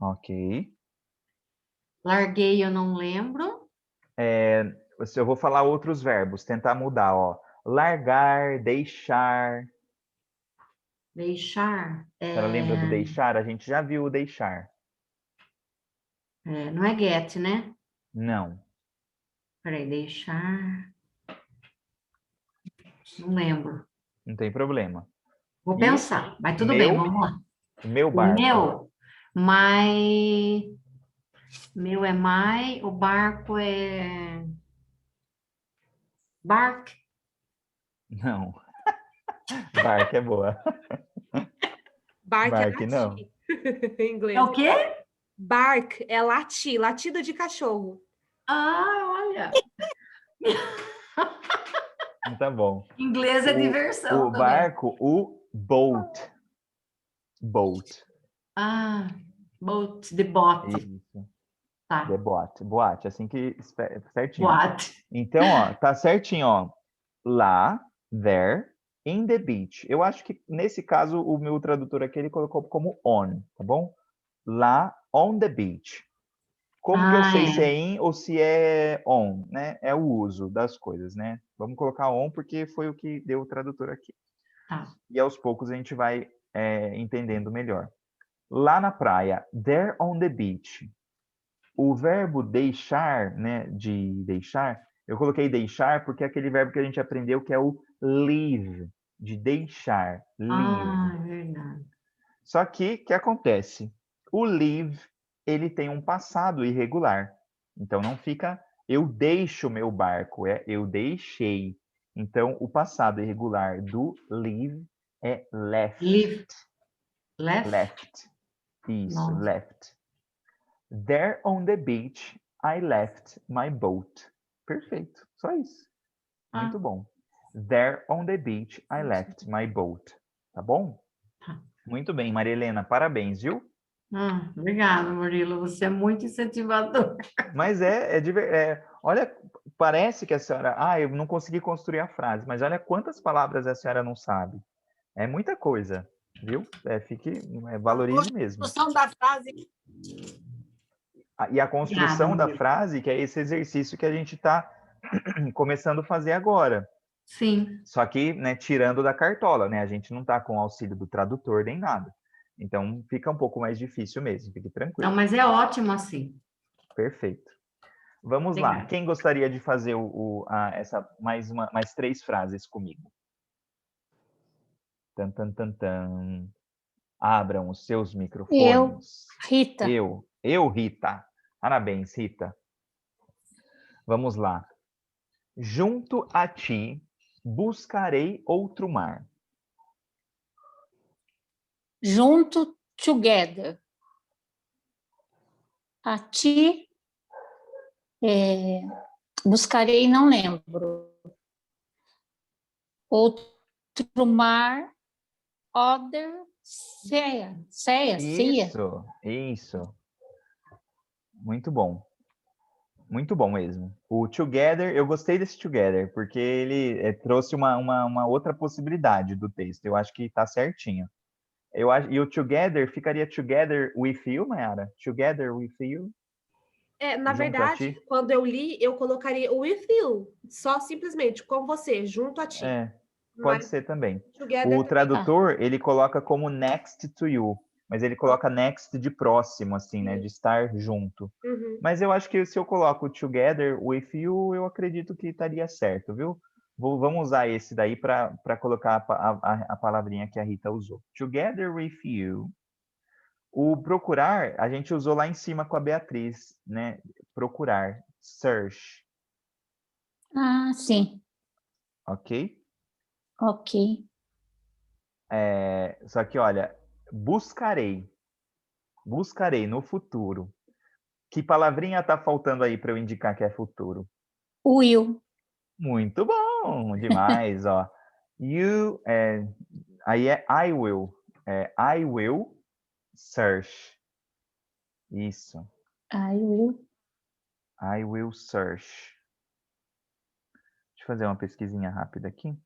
Ok. Larguei, eu não lembro. Eu vou falar outros verbos, tentar mudar, ó. Largar, deixar. Deixar. A senhora lembra do deixar? A gente já viu o deixar. Não é get, né? Não. Peraí, deixar. Não lembro. Não tem problema. Vou pensar, mas tudo bem, vamos lá. Meu barco. Meu é my, o barco é bark. Não. Bark é boa. Bark é não. em inglês. É o quê? Bark é latir, latida de cachorro. Olha. Tá bom. Inglês é diversão. O barco, o boat. Boat. Boat, the boat. Isso. Tá. The boat. Boate, assim que certinho. Boat. Então, ó, tá certinho, ó. Lá, there, in the beach. Eu acho que nesse caso o meu tradutor aqui ele colocou como on, tá bom? Lá, on the beach. Como que eu sei se é in ou se é on, né? É o uso das coisas, né? Vamos colocar on porque foi o que deu o tradutor aqui. Tá. E aos poucos a gente vai entendendo melhor. Lá na praia, there on the beach. O verbo deixar, né? De deixar, eu coloquei deixar porque é aquele verbo que a gente aprendeu que é o leave, de deixar. Leave. É verdade. Só que, o que acontece? O leave, ele tem um passado irregular. Então, não fica Eu deixo meu barco, eu deixei. Então, o passado irregular do leave é left. Leave. Left? Left. Isso, Nossa. left. There on the beach, I left my boat. Perfeito, só isso. Muito bom. There on the beach, I left my boat. Tá bom? Muito bem, Maria Helena, parabéns, viu? Obrigada, Murilo. Você é muito incentivador. Mas olha, parece que a senhora... eu não consegui construir a frase, mas olha quantas palavras a senhora não sabe. É muita coisa, viu? Valorize mesmo. A construção da frase... E a construção da frase, que é esse exercício que a gente está começando a fazer agora. Sim. Só que, né, tirando da cartola, né? A gente não está com o auxílio do tradutor nem nada. Então, fica um pouco mais difícil mesmo, fique tranquilo. Não, mas é ótimo assim. Perfeito. Vamos lá. Quem gostaria de fazer mais 3 frases comigo? Tan, tan, tan, tan. Abram os seus microfones. Eu, Rita. Eu, Rita. Parabéns, Rita. Vamos lá. Junto a ti, buscarei outro mar. Junto, together. A ti, buscarei, não lembro. Outro mar, other, ceia. Isso. Muito bom. Muito bom mesmo. O together, eu gostei desse together, porque ele trouxe uma outra possibilidade do texto. Eu acho que está certinho. E o together ficaria together with you, Mayara? Together with you? Na verdade, quando eu li, eu colocaria with you. Só simplesmente com você, junto a ti. Pode ser também. O tradutor, ele coloca como next to you. Mas ele coloca next de próximo, assim, né? De estar junto. Uhum. Mas eu acho que se eu coloco together with you, eu acredito que estaria certo, viu? Vamos usar esse daí para colocar a palavrinha que a Rita usou. Together with you. O procurar, a gente usou lá em cima com a Beatriz, né? Procurar. Search. Sim. Ok? Ok. Só que, olha, buscarei no futuro. Que palavrinha tá faltando aí para eu indicar que é futuro? Will. Muito bom, demais, ó. You, aí é I will. I will search. Isso. I will search. Deixa eu fazer uma pesquisinha rápida aqui.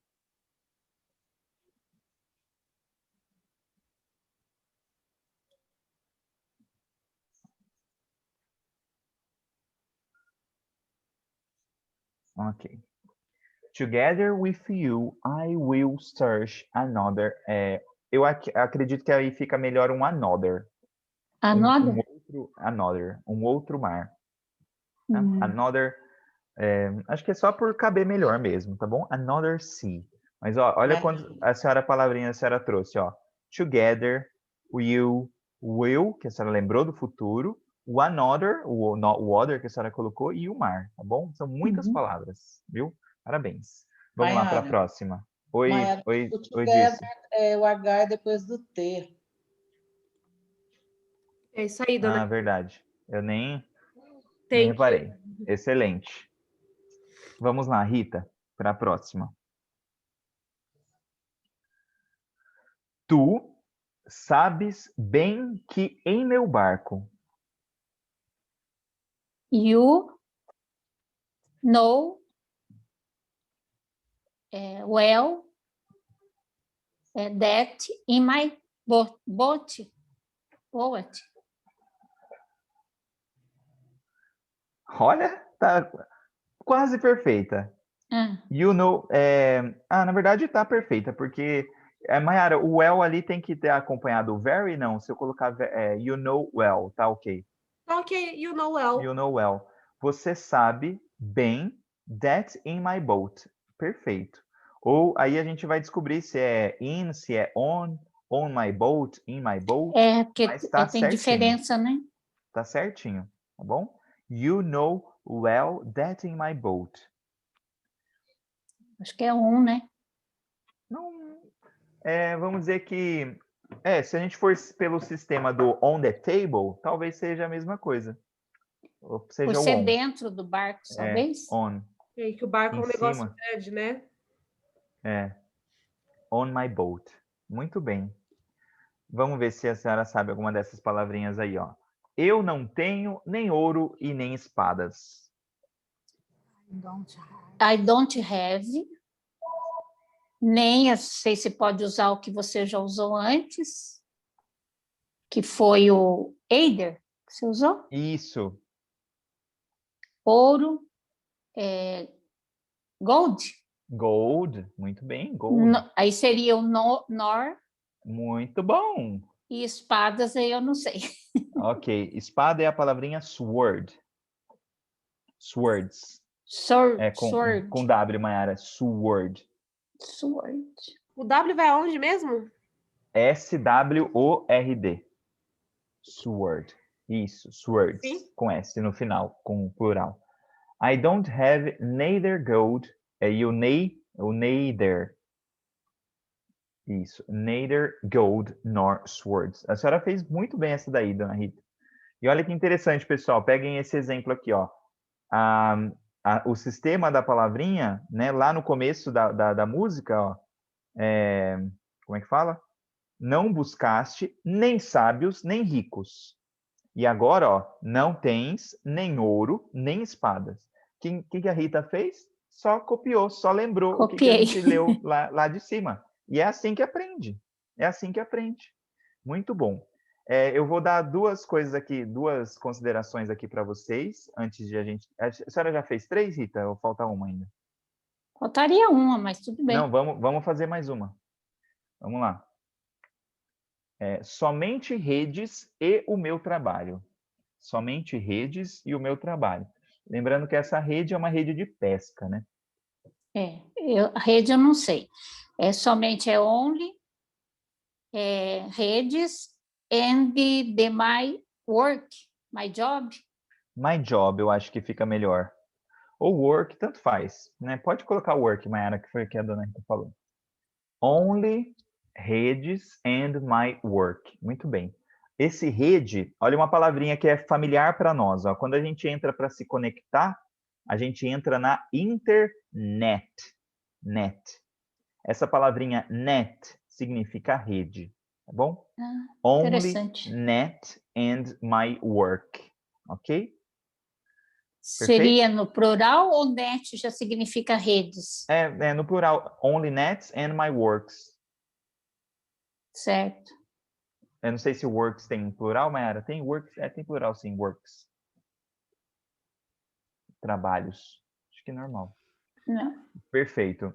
Ok. Together with you, I will search another. Eu acredito que aí fica melhor um another. Another? Um outro mar. Another. Acho que é só por caber melhor mesmo, tá bom? Another sea. Mas ó, olha quando a palavrinha a senhora trouxe, ó. Together, you, will, que a senhora lembrou do futuro, o another, o other que a senhora colocou, e o mar, tá bom? São muitas palavras, viu? Parabéns. Vamos lá para a próxima. Oi, o together é o H depois do T. É isso aí, dona. Verdade. Eu nem reparei. Excelente. Vamos lá, Rita, para a próxima. Tu sabes bem que em meu barco. You know well that in my boat. Olha, tá quase perfeita. You know, na verdade tá perfeita, porque Mayara, o well ali tem que ter acompanhado o very, não? Se eu colocar you know well, tá ok. Ok, you know well. You know well. Você sabe bem that in my boat. Perfeito. Ou aí a gente vai descobrir se é in, se é on my boat, in my boat. Porque tem diferença, né? Tá certinho, tá bom? You know Well, that in my boat. Acho que é on, né? Não, vamos dizer que... se a gente for pelo sistema do on the table, talvez seja a mesma coisa. Ou Por seja o ser on. dentro do barco, talvez? On. E aí que o barco é Em um negócio cima. grande, né? On my boat. Muito bem. Vamos ver se a senhora sabe alguma dessas palavrinhas aí, ó. Eu não tenho nem ouro e nem espadas. I don't have. Nem, eu sei se pode usar o que você já usou antes, que foi o either, que você usou? Isso. Ouro, gold. Gold. Muito bem, gold. Aí seria o nor. Muito bom. E espadas aí eu não sei. Ok. Espada é a palavrinha sword. Swords. Sword. Com W, Mayara. Sword. Sword. O W vai aonde mesmo? S-W-O-R-D. Sword. Isso, swords. Sim. Com S no final, com plural. I don't have neither gold. E o neither. Isso. Neither gold nor swords. A senhora fez muito bem essa daí, dona Rita. E olha que interessante, pessoal. Peguem esse exemplo aqui, ó. O sistema da palavrinha, né, lá no começo da música, ó, como é que fala? Não buscaste nem sábios, nem ricos. E agora, ó, não tens nem ouro, nem espadas. O que a Rita fez? Só copiou, só lembrou o que a gente leu lá de cima. E é assim que aprende. É assim que aprende. Muito bom. Eu vou dar duas coisas aqui, duas considerações aqui para vocês, antes de a gente... A senhora já fez 3, Rita? Ou falta uma ainda? Faltaria uma, mas tudo bem. Não, vamos fazer mais uma. Vamos lá. Somente redes e o meu trabalho. Somente redes e o meu trabalho. Lembrando que essa rede é uma rede de pesca, né? A rede eu não sei. Somente only, redes, and the my work, my job. My job, eu acho que fica melhor. Ou work, tanto faz, né? Pode colocar work, Mayara, que foi o que a dona Rita falou. Only redes and my work. Muito bem. Esse rede, olha uma palavrinha que é familiar para nós. Ó. Quando a gente entra para se conectar, a gente entra na internet. Net. Essa palavrinha net significa rede, tá bom? Only net and my work. Ok? Seria no plural ou net já significa redes? No plural. Only nets and my works. Certo. Eu não sei se works tem plural, Mayara. Tem works? Tem plural sim, works. Trabalhos. Acho que é normal. Não. Perfeito.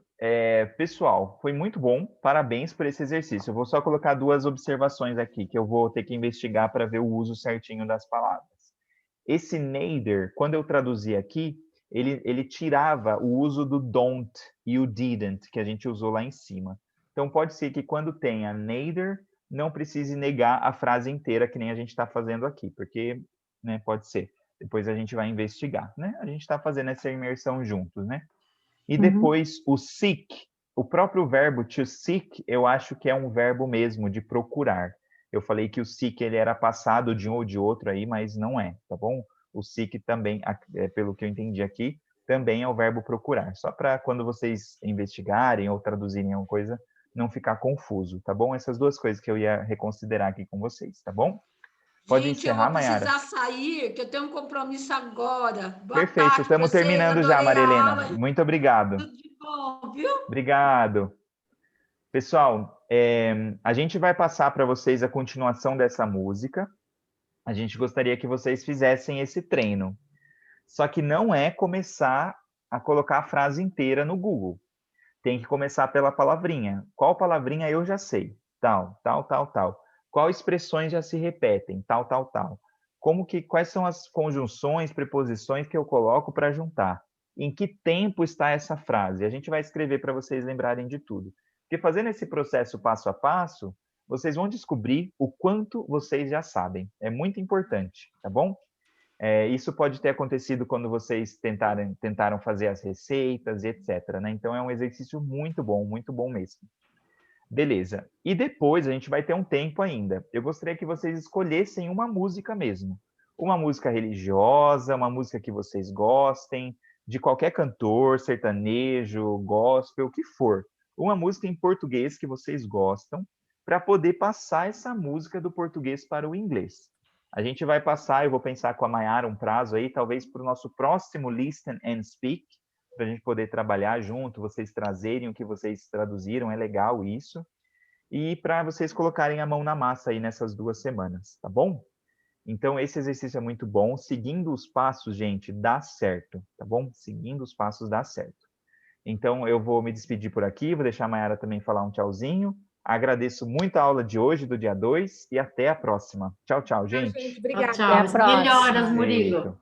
Pessoal, foi muito bom. Parabéns por esse exercício. Eu vou só colocar duas observações aqui, que eu vou ter que investigar para ver o uso certinho das palavras. Esse neither, quando eu traduzi aqui, ele tirava o uso do don't e o didn't, que a gente usou lá em cima. Então, pode ser que quando tenha neither, não precise negar a frase inteira, que nem a gente está fazendo aqui, porque, né, pode ser. Depois a gente vai investigar, né? A gente está fazendo essa imersão juntos, né? E depois o seek, o próprio verbo to seek, eu acho que é um verbo mesmo, de procurar. Eu falei que o seek ele era passado de um ou de outro aí, mas não é, tá bom? O seek também, pelo que eu entendi aqui, também é o verbo procurar. Só para quando vocês investigarem ou traduzirem alguma coisa, não ficar confuso, tá bom? Essas duas coisas que eu ia reconsiderar aqui com vocês, tá bom? Pode encerrar, Mayara. Eu vou precisar sair, que eu tenho um compromisso agora. Boa Perfeito, tarde estamos terminando já, Maria Helena. Muito obrigado. Tudo de bom, viu? Obrigado. Pessoal, a gente vai passar para vocês a continuação dessa música. A gente gostaria que vocês fizessem esse treino. Só que não é começar a colocar a frase inteira no Google. Tem que começar pela palavrinha. Qual palavrinha eu já sei? Tal, tal, tal, tal. Qual expressões já se repetem? Tal, tal, tal. Quais são as conjunções, preposições que eu coloco para juntar? Em que tempo está essa frase? A gente vai escrever para vocês lembrarem de tudo. Porque fazendo esse processo passo a passo, vocês vão descobrir o quanto vocês já sabem. É muito importante, tá bom? Isso pode ter acontecido quando vocês tentaram fazer as receitas, etc. Né? Então, é um exercício muito bom mesmo. Beleza. E depois a gente vai ter um tempo ainda. Eu gostaria que vocês escolhessem uma música mesmo. Uma música religiosa, uma música que vocês gostem, de qualquer cantor, sertanejo, gospel, o que for. Uma música em português que vocês gostam, para poder passar essa música do português para o inglês. A gente vai passar, eu vou pensar com a Mayara um prazo aí, talvez para o nosso próximo Listen and Speak, para a gente poder trabalhar junto, vocês trazerem o que vocês traduziram, é legal isso. E para vocês colocarem a mão na massa aí nessas 2 semanas, tá bom? Então, esse exercício é muito bom. Seguindo os passos, gente, dá certo, tá bom? Seguindo os passos, dá certo. Então, eu vou me despedir por aqui, vou deixar a Mayara também falar um tchauzinho. Agradeço muito a aula de hoje, do dia 2, e até a próxima. Tchau, tchau, gente. Obrigada. Tchau, tchau. Melhoras, Murilo.